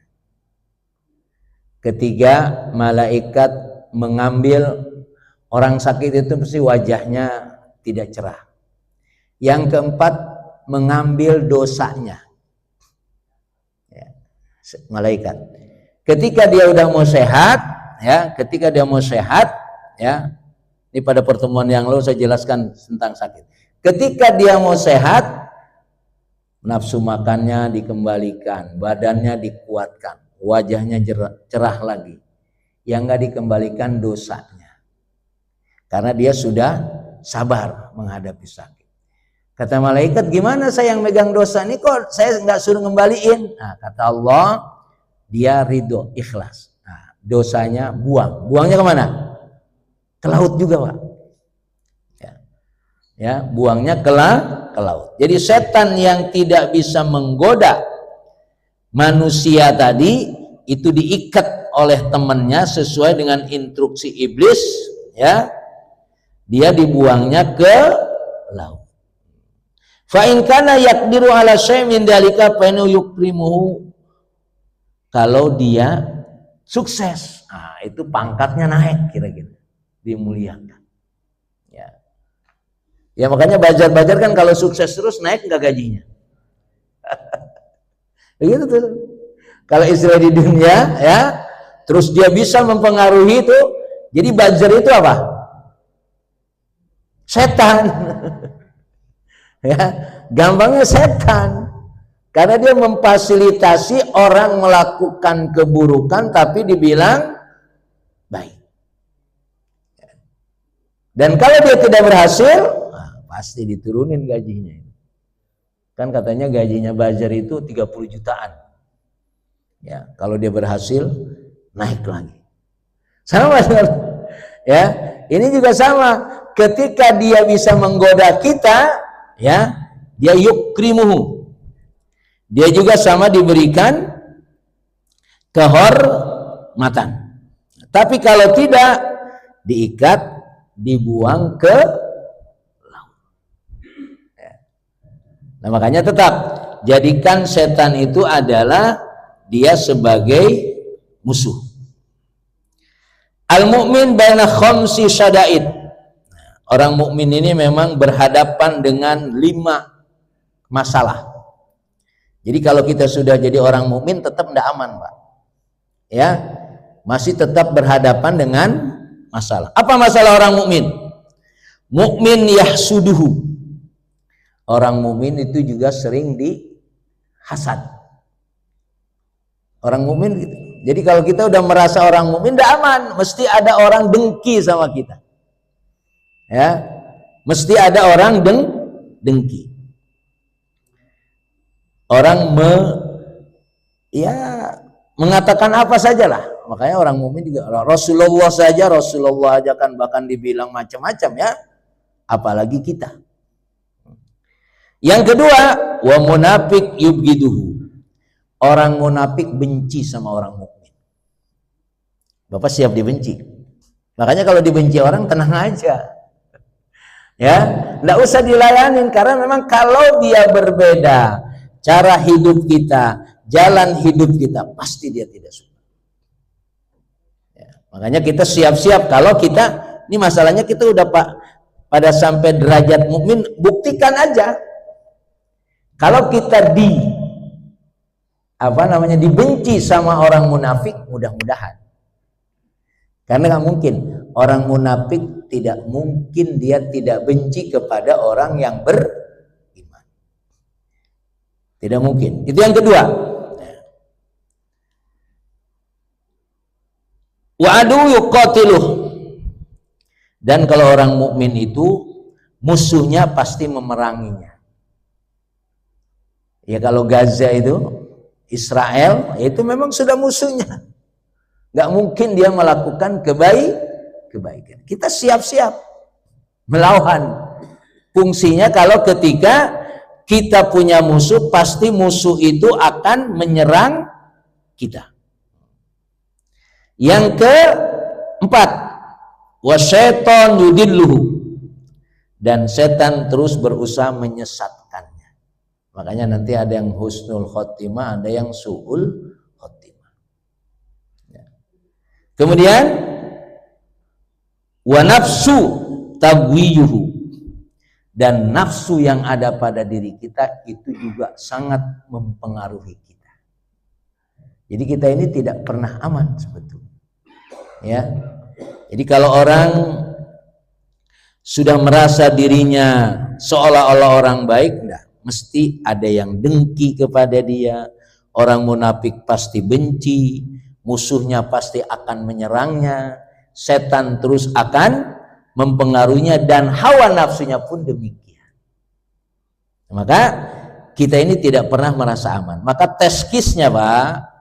Ketiga, malaikat mengambil orang sakit itu pasti wajahnya tidak cerah. Yang keempat, mengambil dosanya. Ya, malaikat. Ketika dia udah mau sehat, ya, ini pada pertemuan yang lalu saya jelaskan tentang sakit. Ketika dia mau sehat, nafsu makannya dikembalikan, badannya dikuatkan, wajahnya cerah lagi. Yang nggak dikembalikan dosanya, karena dia sudah sabar menghadapi sakit. Kata malaikat, gimana saya yang megang dosa ini, kok saya nggak suruh ngembaliin? Nah, kata Allah, dia ridho, ikhlas. Nah, dosanya buangnya kemana? Ke laut juga, Pak. Ya, buangnya ke laut. Jadi setan yang tidak bisa menggoda manusia tadi itu diikat oleh temannya sesuai dengan instruksi iblis, ya. Dia dibuangnya ke laut. Fa in kana yaqdiru ala syai'in min dalika fa innahu yukrimuhu. Kalau dia sukses, nah, itu pangkatnya naik, kira-kira dimuliakan. Ya makanya Bajar kan kalau sukses terus naik nggak gajinya. Begitu tuh. Kalau istilah di dunia, ya, terus dia bisa mempengaruhi itu. Jadi Bajar itu apa? Setan. Ya, gampangnya setan. Karena dia memfasilitasi orang melakukan keburukan tapi dibilang baik. Dan kalau dia tidak berhasil, pasti diturunin gajinya. Kan katanya gajinya Bajar itu 30 jutaan. Ya, kalau dia berhasil naik lagi. Sama, ya. Ini juga sama. Ketika dia bisa menggoda kita, ya, dia yukrimuhu. Dia juga sama diberikan kehormatan. Tapi kalau tidak, diikat, dibuang ke laut. Nah, makanya tetap jadikan setan itu adalah dia sebagai musuh. Al-mu'min baina khamsi syada'id. Orang mukmin ini memang berhadapan dengan 5 masalah. Jadi kalau kita sudah jadi orang mukmin tetap tidak aman, Pak. Ya, masih tetap berhadapan dengan masalah. Apa masalah orang mukmin? Mukmin yahsuduhu. Orang mukmin itu juga sering dihasad. Orang mukmin gitu. Jadi kalau kita udah merasa orang mukmin tidak aman, mesti ada orang dengki sama kita. Ya, mesti ada orang dengki. Orang ya mengatakan apa sajalah. Makanya orang mukmin juga, Rasulullah aja kan bahkan dibilang macam-macam ya, apalagi kita. Yang kedua, wa munafik yubghiduhu. Orang munafik benci sama orang mukmin. Bapak siap dibenci. Makanya kalau dibenci orang tenang aja. Ya, enggak usah dilayanin karena memang kalau dia berbeda cara hidup kita, jalan hidup kita, pasti dia tidak suka. Ya, makanya kita siap-siap kalau kita ini masalahnya kita udah pada sampai derajat mukmin, buktikan aja. Kalau kita dibenci sama orang munafik, mudah-mudahan. Karena nggak mungkin orang munafik, tidak mungkin dia tidak benci kepada orang yang beriman. Tidak mungkin. Itu yang kedua. Wa adu yuqatiluh. Dan kalau orang mukmin itu musuhnya pasti memeranginya. Ya kalau Gaza itu Israel, itu memang sudah musuhnya. Nggak mungkin dia melakukan kebaikan. Kita siap-siap melawan. Fungsinya kalau ketika kita punya musuh, pasti musuh itu akan menyerang kita. Yang keempat, wasyaiton yudilluhu. Dan setan terus berusaha menyesatkannya. Makanya nanti ada yang husnul khotimah, ada yang su'ul khotimah. Ya. Kemudian wa nafsu tabwiyuhu, dan nafsu yang ada pada diri kita itu juga sangat mempengaruhi kita. Jadi kita ini tidak pernah aman sebetulnya. Ya. Jadi kalau orang sudah merasa dirinya seolah-olah orang baik, enggak, mesti ada yang dengki kepada dia. Orang munafik pasti benci, musuhnya pasti akan menyerangnya, setan terus akan mempengaruhinya, dan hawa nafsunya pun demikian. Maka kita ini tidak pernah merasa aman. Maka teskisnya Pak,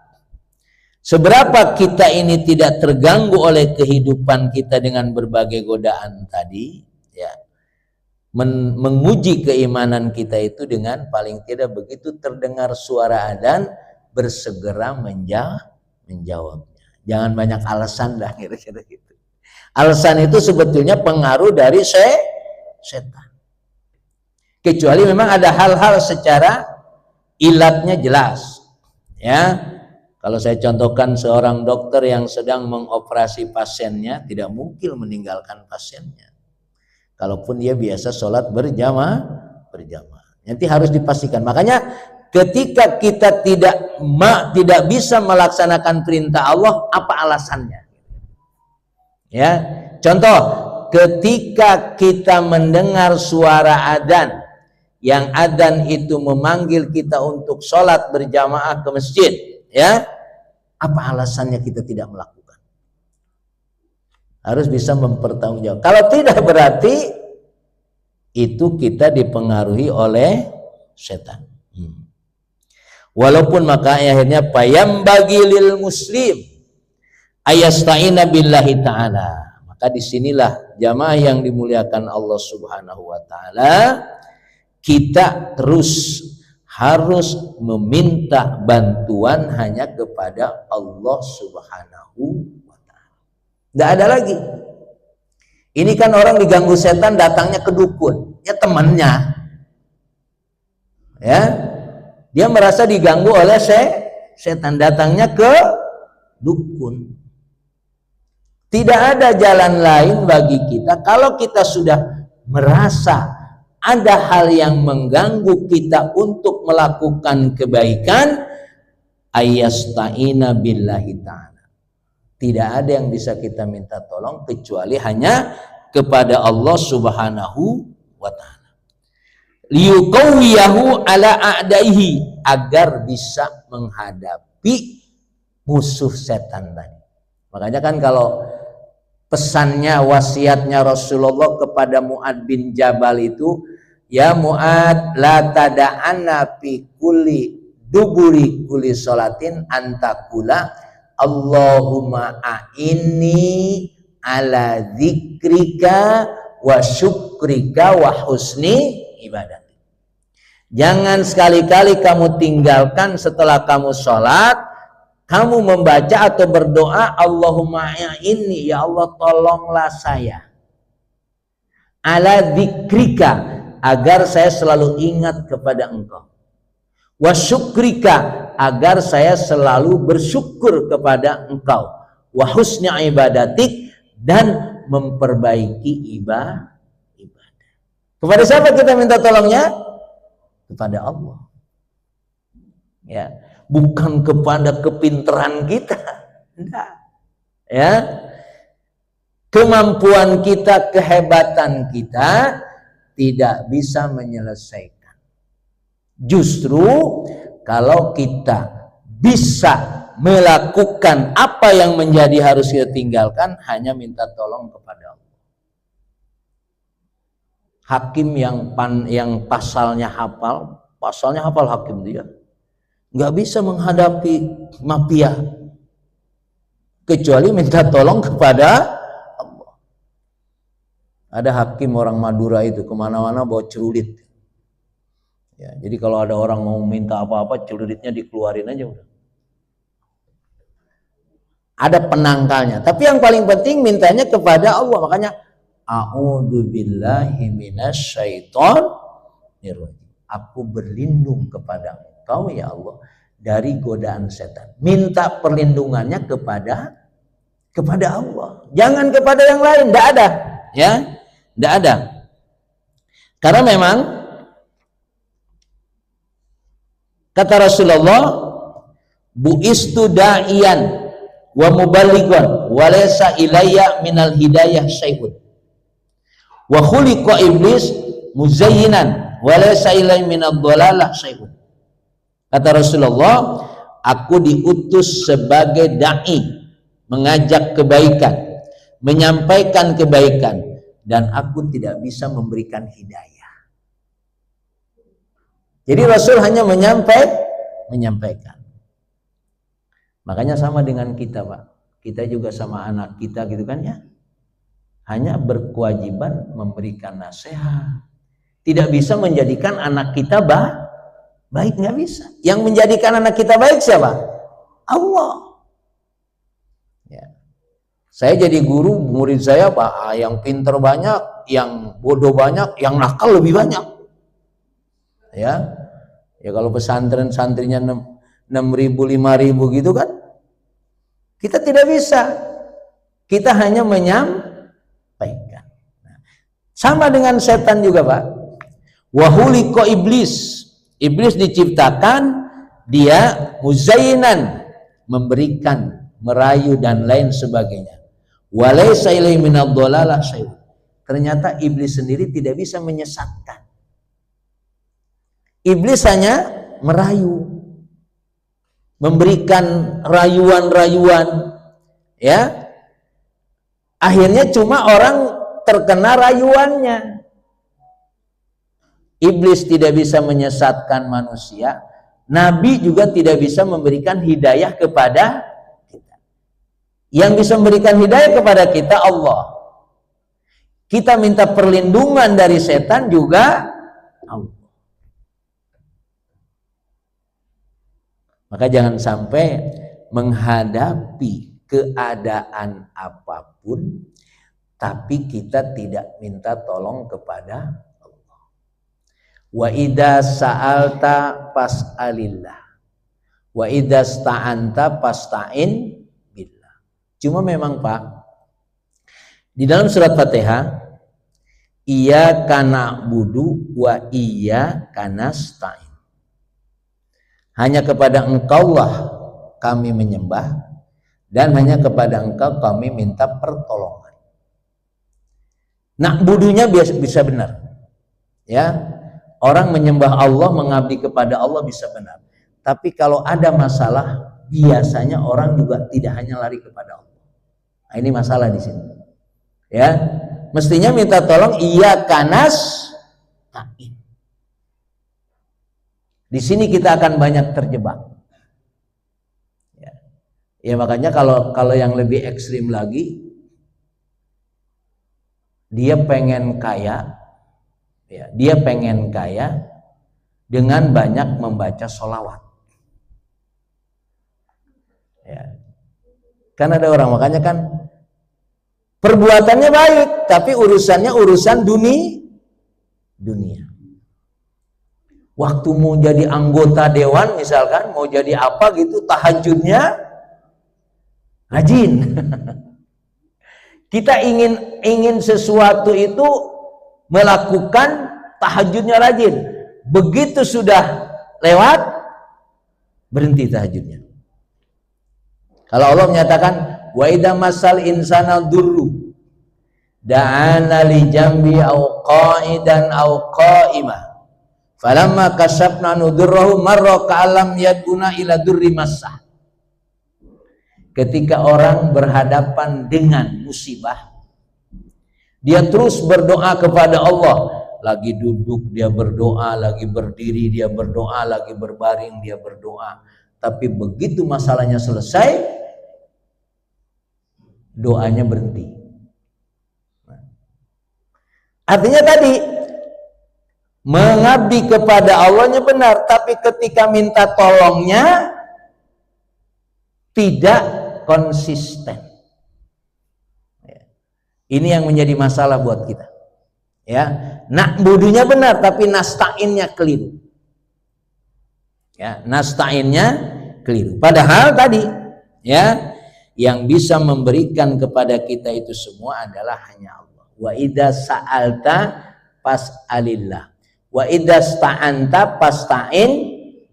seberapa kita ini tidak terganggu oleh kehidupan kita dengan berbagai godaan tadi, ya, menguji keimanan kita itu dengan paling tidak begitu terdengar suara adzan bersegera menjawabnya. Jangan banyak alasan lah, kira-kira gitu. Alasan itu sebetulnya pengaruh dari setan. Kecuali memang ada hal-hal secara ilatnya jelas. Ya, kalau saya contohkan seorang dokter yang sedang mengoperasi pasiennya, tidak mungkin meninggalkan pasiennya. Kalaupun dia biasa sholat berjamaah, nanti harus dipastikan. Makanya ketika kita tidak bisa melaksanakan perintah Allah, apa alasannya? Ya, contoh, ketika kita mendengar suara adzan, yang adzan itu memanggil kita untuk sholat berjamaah ke masjid, ya, apa alasannya kita tidak melakukan? Harus bisa mempertanggungjawabkan. Kalau tidak, berarti itu kita dipengaruhi oleh setan. Walaupun maka akhirnya payam bagi lil muslim ayasta'ina billahi ta'ala. Maka disinilah jamaah yang dimuliakan Allah subhanahu wa ta'ala, kita terus harus meminta bantuan hanya kepada Allah subhanahu. Nggak ada lagi. Ini kan orang diganggu setan datangnya ke dukun, ya temannya. Ya, dia merasa diganggu oleh setan, datangnya ke dukun. Tidak ada jalan lain bagi kita kalau kita sudah merasa ada hal yang mengganggu kita untuk melakukan kebaikan, ayasta'ina billahi ta'ala. Tidak ada yang bisa kita minta tolong kecuali hanya kepada Allah subhanahu wa ta'ala. Liyuqawwiyahu ala a'daihi, agar bisa menghadapi musuh setan tadi. Makanya kan kalau pesannya, wasiatnya Rasulullah kepada Mu'ad bin Jabal itu, ya Mu'ad, la tada'anna fi kulli duburi kulli sholatin antakula Allahumma a'inni ala dzikrika wa syukrika wa husni ibadat. Jangan sekali-kali kamu tinggalkan setelah kamu sholat, kamu membaca atau berdoa Allahumma a'inni, ya Allah tolonglah saya, ala dzikrika, agar saya selalu ingat kepada Engkau, wa syukrika, agar saya selalu bersyukur kepada Engkau, wa husni ibadatik, dan memperbaiki ibadah. Kepada siapa kita minta tolongnya? Kepada Allah. Ya, bukan kepada kepintaran kita. Enggak. Ya. Kemampuan kita, kehebatan kita tidak bisa menyelesaikan. Justru kalau kita bisa melakukan apa yang menjadi harus kita tinggalkan, hanya minta tolong kepada Allah. Hakim yang pasalnya hafal hakim dia nggak bisa menghadapi mafia kecuali minta tolong kepada Allah. Ada hakim orang Madura itu kemana-mana bawa celurit. Ya, jadi kalau ada orang mau minta apa-apa, celuritnya dikeluarin aja udah. Ada penangkalnya. Tapi yang paling penting mintanya kepada Allah. Makanya a'udzubillahi minasyaitonir. Aku berlindung kepada Engkau ya Allah dari godaan setan. Minta perlindungannya kepada Allah. Jangan kepada yang lain, enggak ada, ya. Enggak ada. Karena memang kata Rasulullah, bu'istu da'iyan wa muballighun wa laysa ilayya minal hidayah syai'un. Wa khuliqa iblis muzayyinan wa laysa ilayya minad dhalalah syai'un. Kata Rasulullah, aku diutus sebagai dai, mengajak kebaikan, menyampaikan kebaikan, dan aku tidak bisa memberikan hidayah. Jadi Rasul hanya menyampaikan. Makanya sama dengan kita, Pak. Kita juga sama anak kita gitu kan ya. Hanya berkewajiban memberikan nasihat. Tidak bisa menjadikan anak kita baik, nggak bisa. Yang menjadikan anak kita baik siapa? Allah. Ya. Saya jadi guru, murid saya Pak, yang pinter banyak, yang bodoh banyak, yang nakal lebih banyak. Ya kalau pesantren santrinya 6.000, 5.000 gitu kan, kita tidak bisa. Kita hanya menyampaikan. Sama dengan setan juga Pak. Wahuliko iblis diciptakan dia muzayyinan, memberikan, merayu dan lain sebagainya. Walaysa ilaihi minadh dhalalah syai'un. Ternyata iblis sendiri tidak bisa menyesatkan. Iblis hanya merayu, memberikan rayuan-rayuan, ya. Akhirnya cuma orang terkena rayuannya. Iblis tidak bisa menyesatkan manusia, Nabi juga tidak bisa memberikan hidayah kepada kita. Yang bisa memberikan hidayah kepada kita Allah. Kita minta perlindungan dari setan juga Allah. Maka jangan sampai menghadapi keadaan apapun tapi kita tidak minta tolong kepada Allah. Wa idza sa'alta fas'alillah. Wa idza sta'anta fasta'in billah. Cuma memang Pak, di dalam surat Fatihah, iyyaka na'budu wa iyyaka nasta'in. Hanya kepada Engkaulah kami menyembah dan hanya kepada Engkau kami minta pertolongan. Na'budunya bisa benar. Ya. Orang menyembah Allah, mengabdi kepada Allah bisa benar. Tapi kalau ada masalah, biasanya orang juga tidak hanya lari kepada Allah. Nah, ini masalah di sini. Ya. Mestinya minta tolong iyyaka nasta'in. Di sini kita akan banyak terjebak. Ya makanya kalau yang lebih ekstrim lagi, dia pengen kaya, ya, dia pengen kaya dengan banyak membaca sholawat. Ya. Kan ada orang, makanya kan perbuatannya baik, tapi urusannya urusan dunia. Waktu mau jadi anggota dewan misalkan, mau jadi apa gitu, tahajudnya rajin. Kita ingin sesuatu itu melakukan tahajudnya rajin. Begitu sudah lewat, berhenti tahajudnya. Kalau Allah menyatakan wa idza masal insana durru da'ana li jambi au qa'idan au qa'imah falamma kasyafna nudurrahu marra ka'alam yaduna ila durri massah. Ketika orang berhadapan dengan musibah, dia terus berdoa kepada Allah. Lagi duduk dia berdoa, lagi berdiri dia berdoa, lagi berbaring dia berdoa. Tapi begitu masalahnya selesai, doanya berhenti. Artinya tadi, mengabdi kepada Allahnya benar, tapi ketika minta tolongnya tidak konsisten. Ini yang menjadi masalah buat kita. Ya, na'budunya benar tapi nasta'innya keliru. Ya, nasta'innya keliru. Padahal tadi, ya, yang bisa memberikan kepada kita itu semua adalah hanya Allah. Wa idza sa'alta fas'alillah. Wa idza sta'anta fasta'in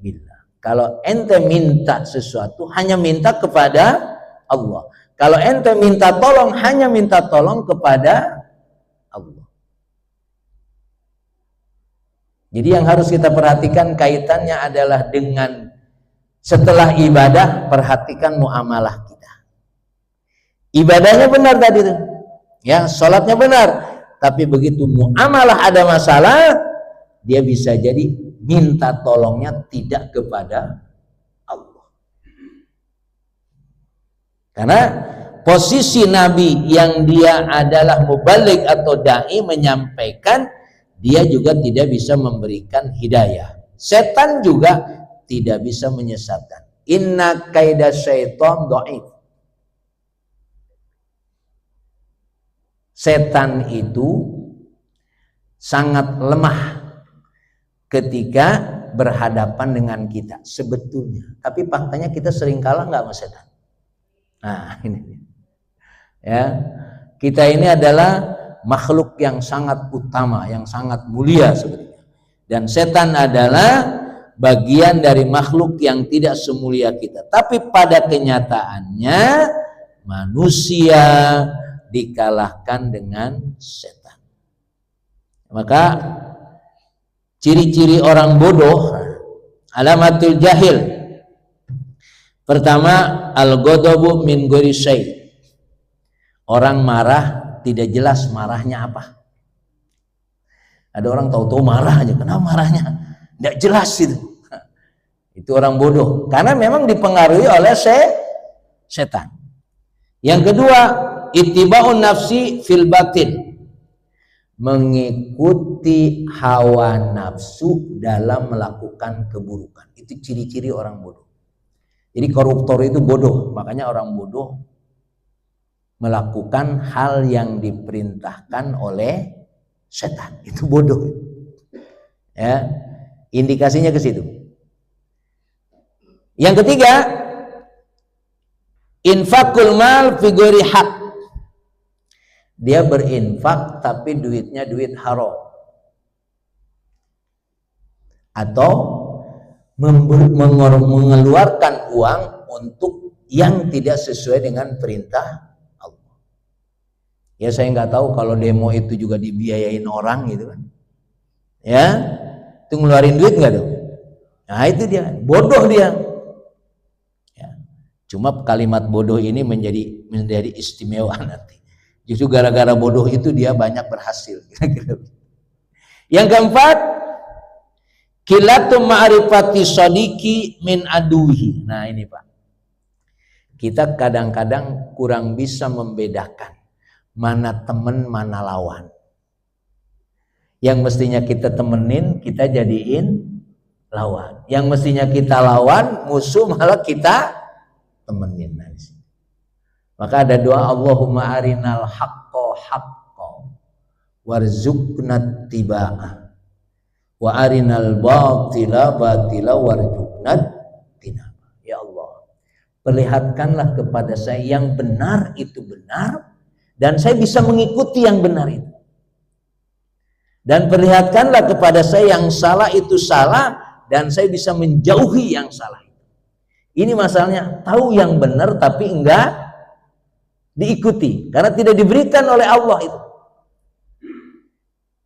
billah. Kalau ente minta sesuatu, hanya minta kepada Allah. Kalau ente minta tolong, hanya minta tolong kepada Allah. Jadi yang harus kita perhatikan kaitannya adalah dengan setelah ibadah, perhatikan muamalah kita. Ibadahnya benar tadi tuh, ya, sholatnya benar, tapi begitu muamalah ada masalah, dia bisa jadi minta tolongnya tidak kepada Allah. Karena posisi Nabi yang dia adalah mubalik atau da'i, menyampaikan, dia juga tidak bisa memberikan hidayah. Setan juga tidak bisa menyesatkan. Inna kaida syaitan dhaif. Setan itu sangat lemah ketika berhadapan dengan kita sebetulnya. Tapi faktanya kita sering kalah nggak sama setan. Nah ini, ya, kita ini adalah makhluk yang sangat utama, yang sangat mulia sebetulnya. Dan setan adalah bagian dari makhluk yang tidak semulia kita. Tapi pada kenyataannya manusia dikalahkan dengan setan. Maka ciri-ciri orang bodoh, alamatul jahil. Pertama, al-ghadabu min ghairi syai'. Orang marah tidak jelas marahnya apa. Ada orang tahu-tahu marah aja, kenapa marahnya? Tidak jelas itu. Itu orang bodoh, karena memang dipengaruhi oleh setan. Yang kedua, ittiba'un nafsi fil batin. Mengikuti hawa nafsu dalam melakukan keburukan. Itu ciri-ciri orang bodoh. Jadi koruptor itu bodoh, makanya orang bodoh melakukan hal yang diperintahkan oleh setan. Itu bodoh. Ya, indikasinya ke situ. Yang ketiga, infakul mal fi ghairi haq. Dia berinfak tapi duitnya duit haram. Atau mengeluarkan uang untuk yang tidak sesuai dengan perintah Allah. Ya saya nggak tahu kalau demo itu juga dibiayain orang gitu kan. Ya, itu ngeluarin duit nggak tuh? Nah itu dia, bodoh dia. Ya. Cuma kalimat bodoh ini menjadi istimewa nanti. Justru gara-gara bodoh itu dia banyak berhasil. Yang keempat, Kilatu ma'rifati sodiki min aduhi. Nah ini Pak, kita kadang-kadang kurang bisa membedakan mana teman mana lawan. Yang mestinya kita temenin, kita jadiin lawan. Yang mestinya kita lawan, musuh, malah kita temenin. Maka ada doa, Allahumma arinal haqqo haqqo warzuqnat tiba'ah wa arinal batila batila warzuqnat tinabah. Ya Allah, perlihatkanlah kepada saya yang benar itu benar, dan saya bisa mengikuti yang benar itu. Dan perlihatkanlah kepada saya yang salah itu salah, dan saya bisa menjauhi yang salah itu. Ini masalahnya, tahu yang benar tapi enggak diikuti, karena tidak diberikan oleh Allah itu.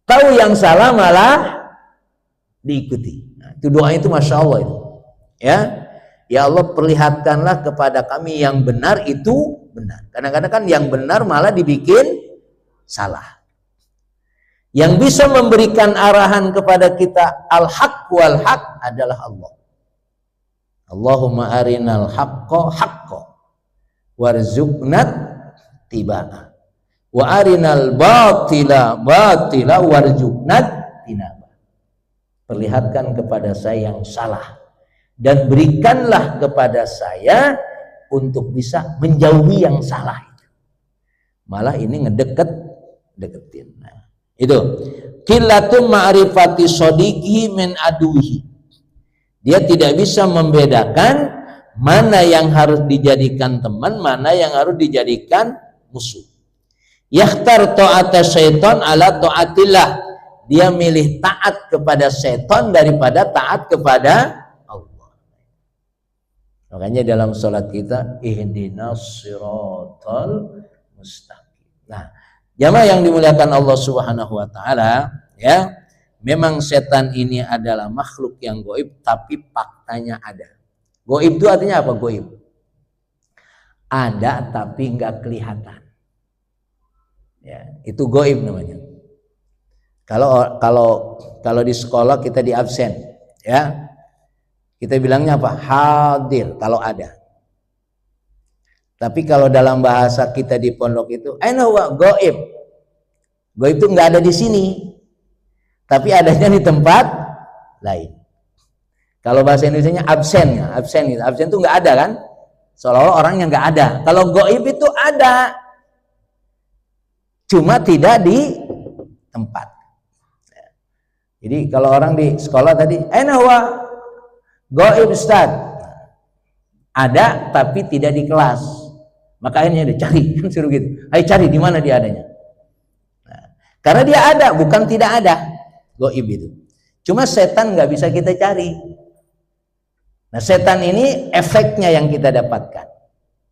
Tahu yang salah malah diikuti. Nah, itu doa itu Masya Allah itu. Ya Allah, perlihatkanlah kepada kami yang benar itu benar. Kadang-kadang kan yang benar malah dibikin salah. Yang bisa memberikan arahan kepada kita al-haq wal haq adalah Allah. Allahumma arinal haqqo haqqo warzuqnat tiba'ah wa arinal batila batila warzuqnat tinabah. Perlihatkan kepada saya yang salah dan berikanlah kepada saya untuk bisa menjauhi yang salah itu. Malah ini deketin. Nah, itu qillatu ma'rifati sodiqi min aduhi. Dia tidak bisa membedakan mana yang harus dijadikan teman, mana yang harus dijadikan musuh. Yakhtar ta'ata syaitan ala ta'atillah. Dia milih taat kepada syaitan daripada taat kepada Allah. Makanya dalam sholat kita ihdinas siratal mustaqim. Nah, jamaah yang dimuliakan Allah Subhanahu wa taala, ya, memang setan ini adalah makhluk yang gaib, tapi faktanya ada. Gaib itu artinya apa? Gaib ada tapi enggak kelihatan. Ya, itu gaib namanya. Kalau di sekolah kita di absen, ya, kita bilangnya apa? Hadir kalau ada. Tapi kalau dalam bahasa kita di pondok itu, aina huwa gaib. Gaib itu nggak ada di sini, tapi adanya di tempat lain. Kalau bahasa Indonesianya absen itu nggak ada kan? Seolah-olah orang yang nggak ada. Kalau gaib itu ada, cuma tidak di tempat. Jadi kalau orang di sekolah tadi, aina huwa gaib Ustaz. Ada tapi tidak di kelas. Maka akhirnya dia cari, kan suruh gitu. Ayo cari di mana dia adanya. Nah, karena dia ada, bukan tidak ada. Gaib itu. Cuma setan nggak bisa kita cari. Nah, setan ini efeknya yang kita dapatkan.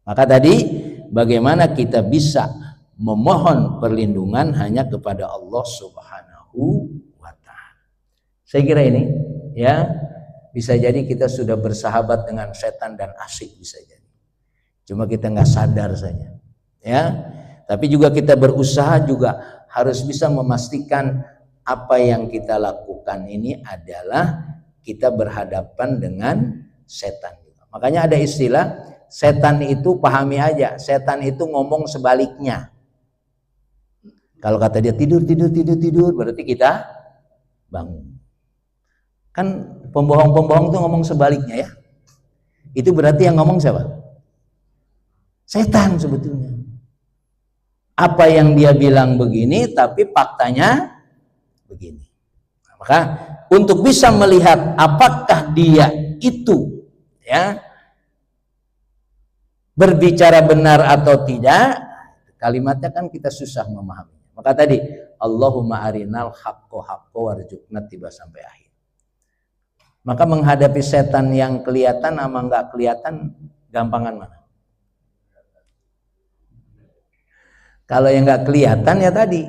Maka tadi bagaimana kita bisa memohon perlindungan hanya kepada Allah Subhanahu wa ta'ala. Saya kira ini, ya, bisa jadi kita sudah bersahabat dengan setan dan asik, bisa jadi. Cuma kita nggak sadar saja, ya. Tapi juga kita berusaha juga harus bisa memastikan apa yang kita lakukan ini adalah kita berhadapan dengan setan. Makanya ada istilah setan itu, pahami aja, setan itu ngomong sebaliknya. Kalau kata dia tidur, berarti kita bangun. Kan pembohong-pembohong tuh ngomong sebaliknya, ya. Itu berarti yang ngomong siapa? Setan sebetulnya. Apa yang dia bilang begini, tapi faktanya begini. Nah, maka untuk bisa melihat apakah dia itu, ya, berbicara benar atau tidak, kalimatnya kan kita susah memahami. Maka tadi Allahumma arinal haqqo haqqo warzuqna tiba sampai akhir. Maka menghadapi setan yang kelihatan sama enggak kelihatan, gampangan mana? Kalau yang enggak kelihatan ya tadi,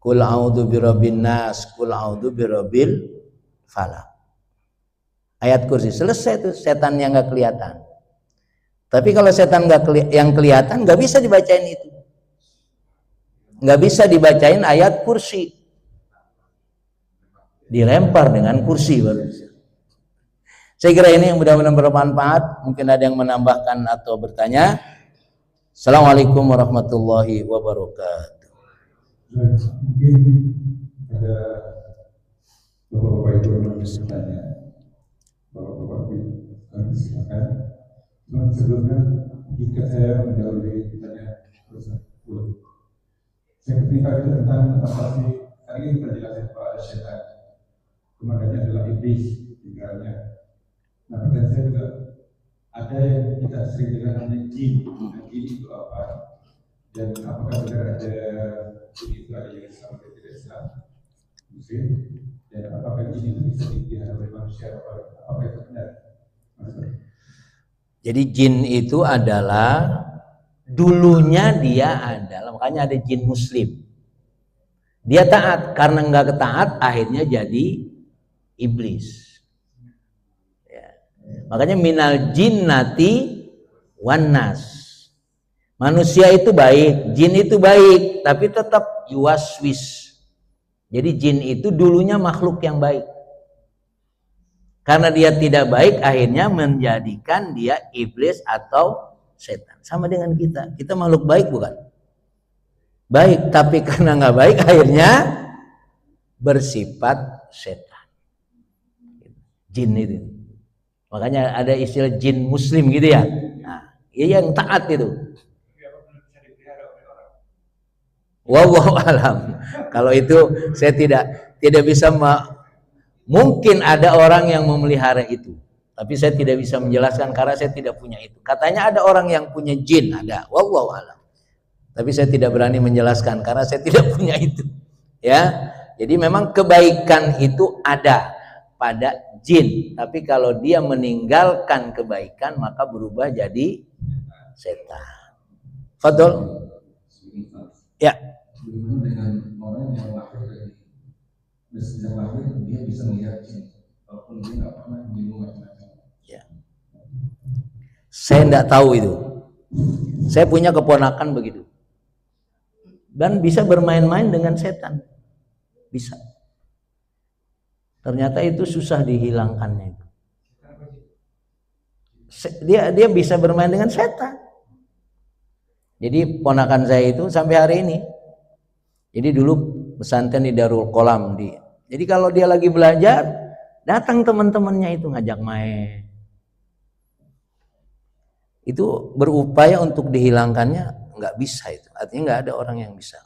qul a'udzu birabbin nas, qul a'udzu birabbil falaq. Ayat kursi selesai tuh, setan yang enggak kelihatan. Tapi kalau setan yang kelihatan nggak bisa dibacain itu, nggak bisa dibacain ayat kursi. dilempar dengan kursi baru. Saya kira ini yang mudah-mudahan bermanfaat. Mungkin ada yang menambahkan atau bertanya. Assalamualaikum warahmatullahi wabarakatuh. Mungkin ada bapak-bapak ibu yang bertanya. Bapak-bapak ibu silakan. Cuman sebelumnya jika saya mendahului bertanya, saya ketika itu tentang apa sih? Tadi kita jelasin Pak ada setan. Kemudiannya adalah iblis tinggalnya. Nah, pertanyaan saya juga ada yang kita sering dengar namanya jin. Nah, jin itu apa? Dan apakah benar ada jin itu ada yang Islam atau tidak Islam? Muslim. Dan apakah jin itu bisa dipelihara oleh manusia? Apakah itu benar? Jadi jin itu adalah dulunya dia adalah, makanya ada jin muslim. Dia taat, karena nggak ketaat akhirnya jadi iblis. Makanya minal jinnati wan nas. Manusia itu baik, jin itu baik, tapi tetap yuwaswis. Jadi jin itu dulunya makhluk yang baik. Karena dia tidak baik, akhirnya menjadikan dia iblis atau setan. Sama dengan kita. Kita makhluk baik bukan? Baik, tapi karena nggak baik, akhirnya bersifat setan. Jin itu. Makanya ada istilah jin muslim gitu ya. Nah, yang taat itu. Wallahu alam. Kalau itu saya tidak bisa mungkin ada orang yang memelihara itu. Tapi saya tidak bisa menjelaskan karena saya tidak punya itu. Katanya ada orang yang punya jin, ada. Wallahu alam. Tapi saya tidak berani menjelaskan karena saya tidak punya itu. Ya. Jadi memang kebaikan itu ada pada jin, tapi kalau dia meninggalkan kebaikan maka berubah jadi setan. Fadol. Ya. Dengan orang yang lahir dari sejak lahir dia bisa melihat jin, walaupun dia nggak pernah minum macam-macam. Ya. Saya tidak tahu itu. Saya punya keponakan begitu. Dan bisa bermain-main dengan setan. Bisa. Ternyata itu susah dihilangkannya itu. Dia bisa bermain dengan setan. Jadi ponakan saya itu sampai hari ini. Jadi dulu pesantren di Darul Qolam Jadi kalau dia lagi belajar, datang teman-temannya itu ngajak main. Itu berupaya untuk dihilangkannya nggak bisa itu. Artinya nggak ada orang yang bisa.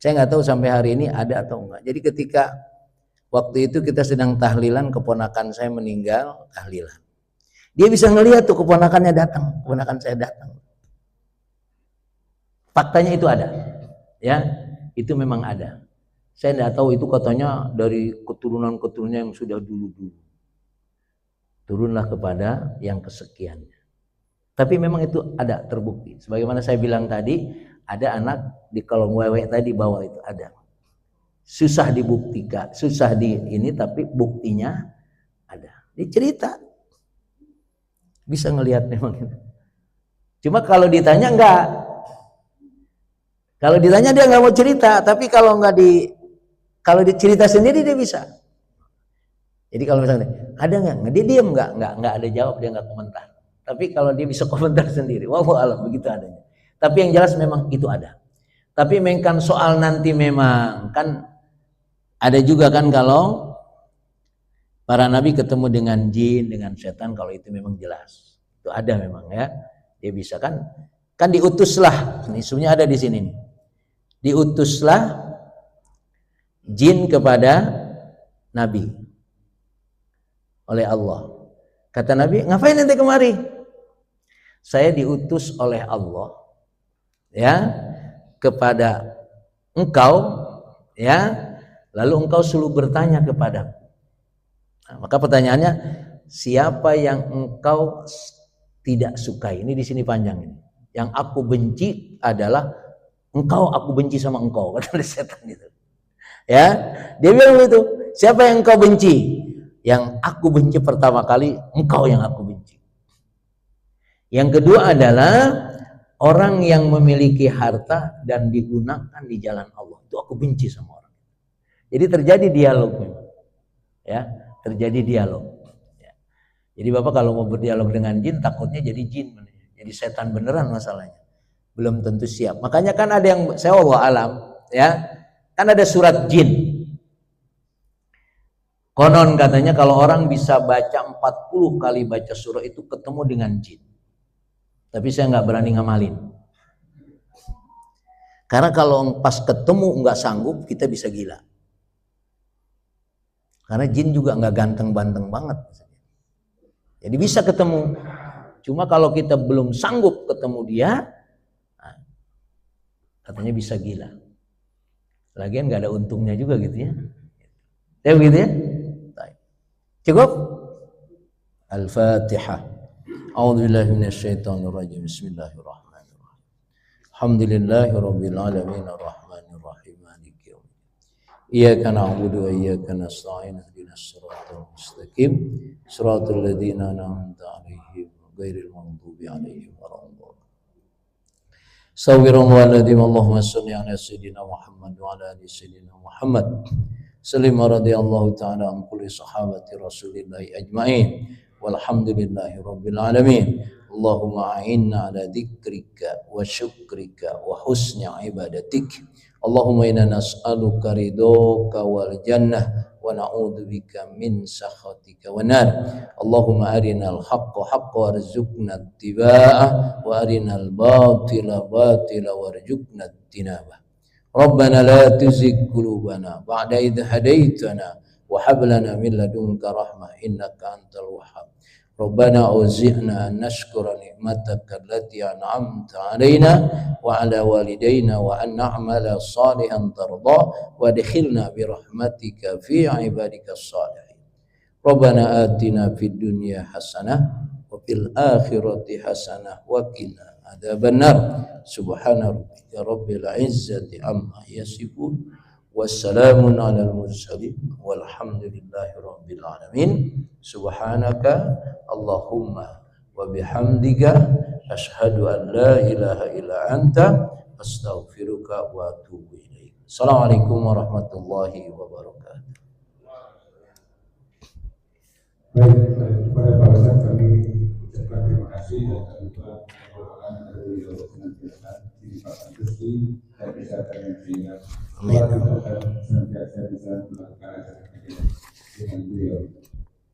Saya nggak tahu sampai hari ini ada atau enggak. Jadi ketika waktu itu kita sedang tahlilan, keponakan saya meninggal, tahlilan. Dia bisa ngelihat tuh keponakannya datang, keponakan saya datang. Faktanya itu ada, ya, itu memang ada. Saya tidak tahu itu katanya dari keturunan-keturunannya yang sudah dulu-dulu. Turunlah kepada yang kesekiannya. Tapi memang itu ada terbukti. Sebagaimana saya bilang tadi, ada anak di kolong wewe tadi bawah itu ada. Susah dibuktikan, susah di ini, tapi buktinya ada. Dia cerita, bisa ngelihat memang itu. Cuma kalau ditanya enggak. Kalau ditanya dia nggak mau cerita, tapi kalau dicerita sendiri dia bisa. Jadi kalau misalnya ada nggak, dia diam nggak ada jawab, dia nggak komentar. Tapi kalau dia bisa komentar sendiri, wallahu alam, begitu adanya. Tapi yang jelas memang itu ada. Tapi memang soal nanti memang kan ada juga kan kalau para nabi ketemu dengan jin, dengan setan, kalau itu memang jelas. Itu ada memang ya. Dia bisa kan diutuslah. Ini sebenarnya ada di sini nih. Diutuslah jin kepada nabi oleh Allah. Kata nabi, ngapain ente kemari? Saya diutus oleh Allah ya kepada engkau ya, lalu engkau selalu bertanya kepadaku. Nah, maka pertanyaannya, siapa yang engkau tidak sukai? Ini di sini panjang ini. Yang aku benci adalah engkau, aku benci sama engkau, kata setan itu. Ya, dia bilang begitu. Siapa yang engkau benci? Yang aku benci pertama kali, engkau yang aku benci. Yang kedua adalah orang yang memiliki harta dan digunakan di jalan Allah. Itu aku benci sama orang. Jadi terjadi dialog. ya, terjadi dialog. Ya. Jadi Bapak kalau mau berdialog dengan jin takutnya jadi jin, jadi setan beneran masalahnya. Belum tentu siap. Makanya kan ada yang saya Allah alam, ya, kan ada surat jin. Konon katanya kalau orang bisa baca 40 kali baca surah itu ketemu dengan jin. Tapi saya nggak berani ngamalin. Karena kalau pas ketemu nggak sanggup, kita bisa gila. Karena jin juga nggak ganteng-banteng banget. Jadi bisa ketemu. Cuma kalau kita belum sanggup ketemu dia, nah, katanya bisa gila. Lagian nggak ada untungnya juga gitu ya. Ya begitu ya. Cukup? Al-Fatihah. A'udzubillahi minasyaitonirrajim. Bismillahirrahmanirrahim. Alhamdulillahirabbil alamin arrahmanir rahim maliki yaumiddin. Iyyaka na'budu wa iyyaka nasta'in ihdinas siratal mustaqim siratal ladzina an'amta 'alaihim ghairil maghdubi 'alaihim waladdallin. Astagfirullahaladzim. Allahumma shalli ala sayyidina Muhammad wa ala ali sayyidina Muhammad. Salim radhiyallahu ta'ala an kulli sahabati Rasulillahi ajma'in. Walhamdulillahi rabbil alamin. Allahumma a'inna ala dzikrika wa syukrika wa husni ibadatik. Allahumma inna nas'aluka ridhoka wal jannah wa na'udzubika min sakhatika wan nar. Allahumma arinal haqqa haqqan warzuqna ittiba'ah wa arinal batila batila warzuqna ijtinabah. Rabbana la tuzigh qulubana ba'da idh hadaitana wa hab lana min ladunka rahmah innaka antal wahhab. Rabbana auzi'na an nashkura ni'mataka allati an'amta 'alaina wa 'ala walidayna wa an na'mala salihan tarda wa adkhilna bi rahmatika fi 'ibadikas shalihin. Rabbana atina fid dunya hasanah wa fil akhirati hasanah wa qina adzabannar. Subhana rabbika rabbil izzati amma yasifun wassalamun alal mursalin walhamdulillahi rabbil alamin. Subhanaka Allahumma wa bihamdika asyhadu an la ilaha illa anta astaghfiruka wa atubu ilaik. Assalamualaikum warahmatullahi wabarakatuh. Baik, kepada Pak Ustaz kami ucapkan terima kasih dan kami doakan agar beliau senantiasa dilimpahkan rezeki dan kesehatan yang sehingga senantiasa bisa melakukan acara kajian dengan beliau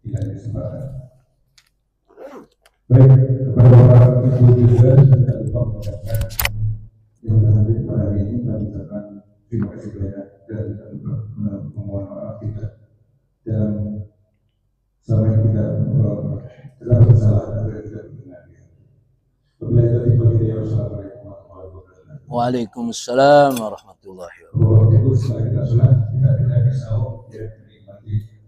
di lain kesempatan. Baik, kepada Bapak Ibu juga kita lupa mengucapkan yang berhadir pada hari ini kami ucapkan terima kasih banyak dan kita lupa memohon maaf kita dan selama kita telah bersalah dan tidak benar. Wabillahi taufiq wal hidayah. Wassalamualaikum warahmatullahi wabarakatuh. Waalaikumsalam warahmatullahi wabarakatuh. Bapak Ibu setelah kita sholat kita ke sahur ya menikmati.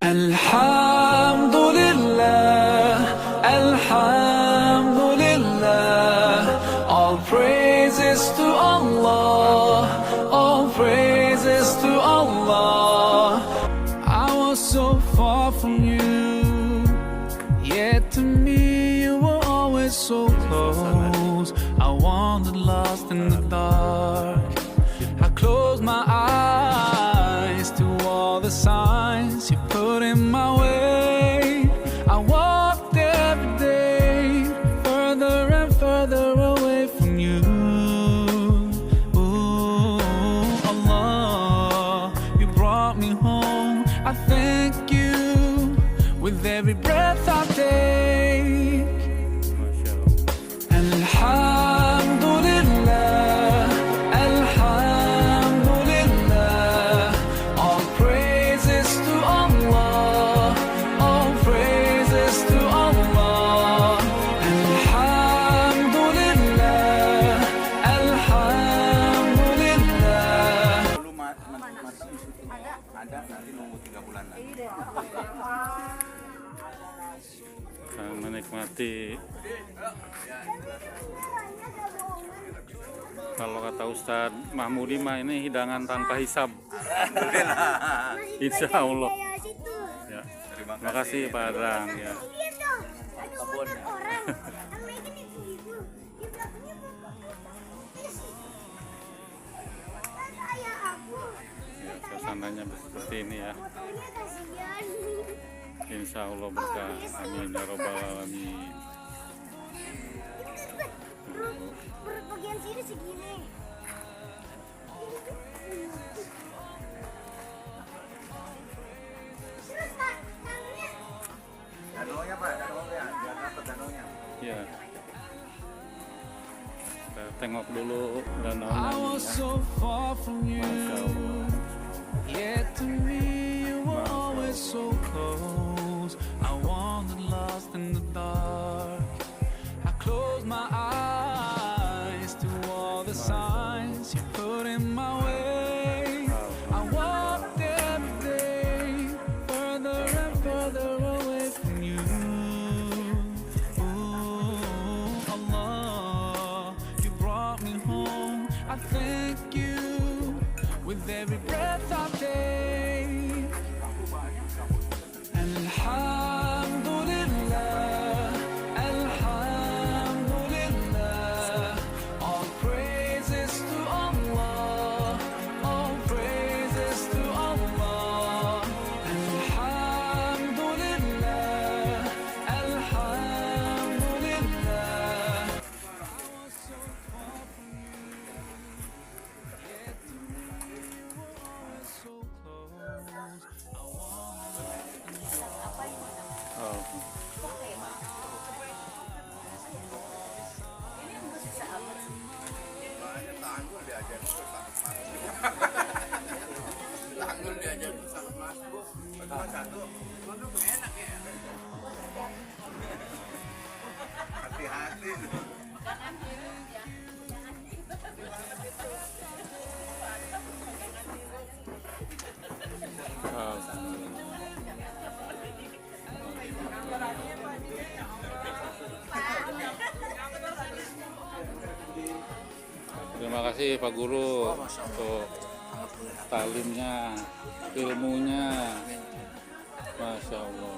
Alhamdulillah, Alhamdulillah, all praises to Allah, all praises to Allah. I was so far from you, yet to me you were always so close. I wandered lost in the dark, I closed my eyes to all the signs you put in my way. I walked every day further and further away from you. Ooh, Allah, you brought me home. I thank you with every breath I take. Alhamdulillah, Alhamdulillah, all praises to Allah, all praises to Allah. Alhamdulillah, Alhamdulillah. Dulu matang ada nanti nunggu 3 bulan lagi. Menikmati, kalau kata Ustadz Mahmudi mah ini hidangan tanpa hisab. Insya Allah ya. Terima kasih Pak Adrang ya. Ya, suasananya seperti ini ya. kasihan. Insya Allah berkah. Amin ya robbal alamin. Perut bagian sini segini. Terus Pak, tangannya. Danaunya Pak, danaunya, jangan ke danaunya. Ya. Kita tengok dulu danau I ini was ya. so far from you, Masya Allah. yet to me you were always so close. I wandered lost in the dark. I closed my eyes to all the signs you put in my way. I walked every day further and further away from you. Ooh, Allah, you brought me home. I thank you with every breath I take. And Alhamdulillah, Alhamdulillah, all praises to Allah, all praises to Allah. Alhamdulillah, Alhamdulillah. Oh. Tanggul diajar sama Mas. Betul satu. Duduk enak ya. Hati-hati. Terima kasih Pak Guru untuk talimnya, ilmunya. Masya Allah.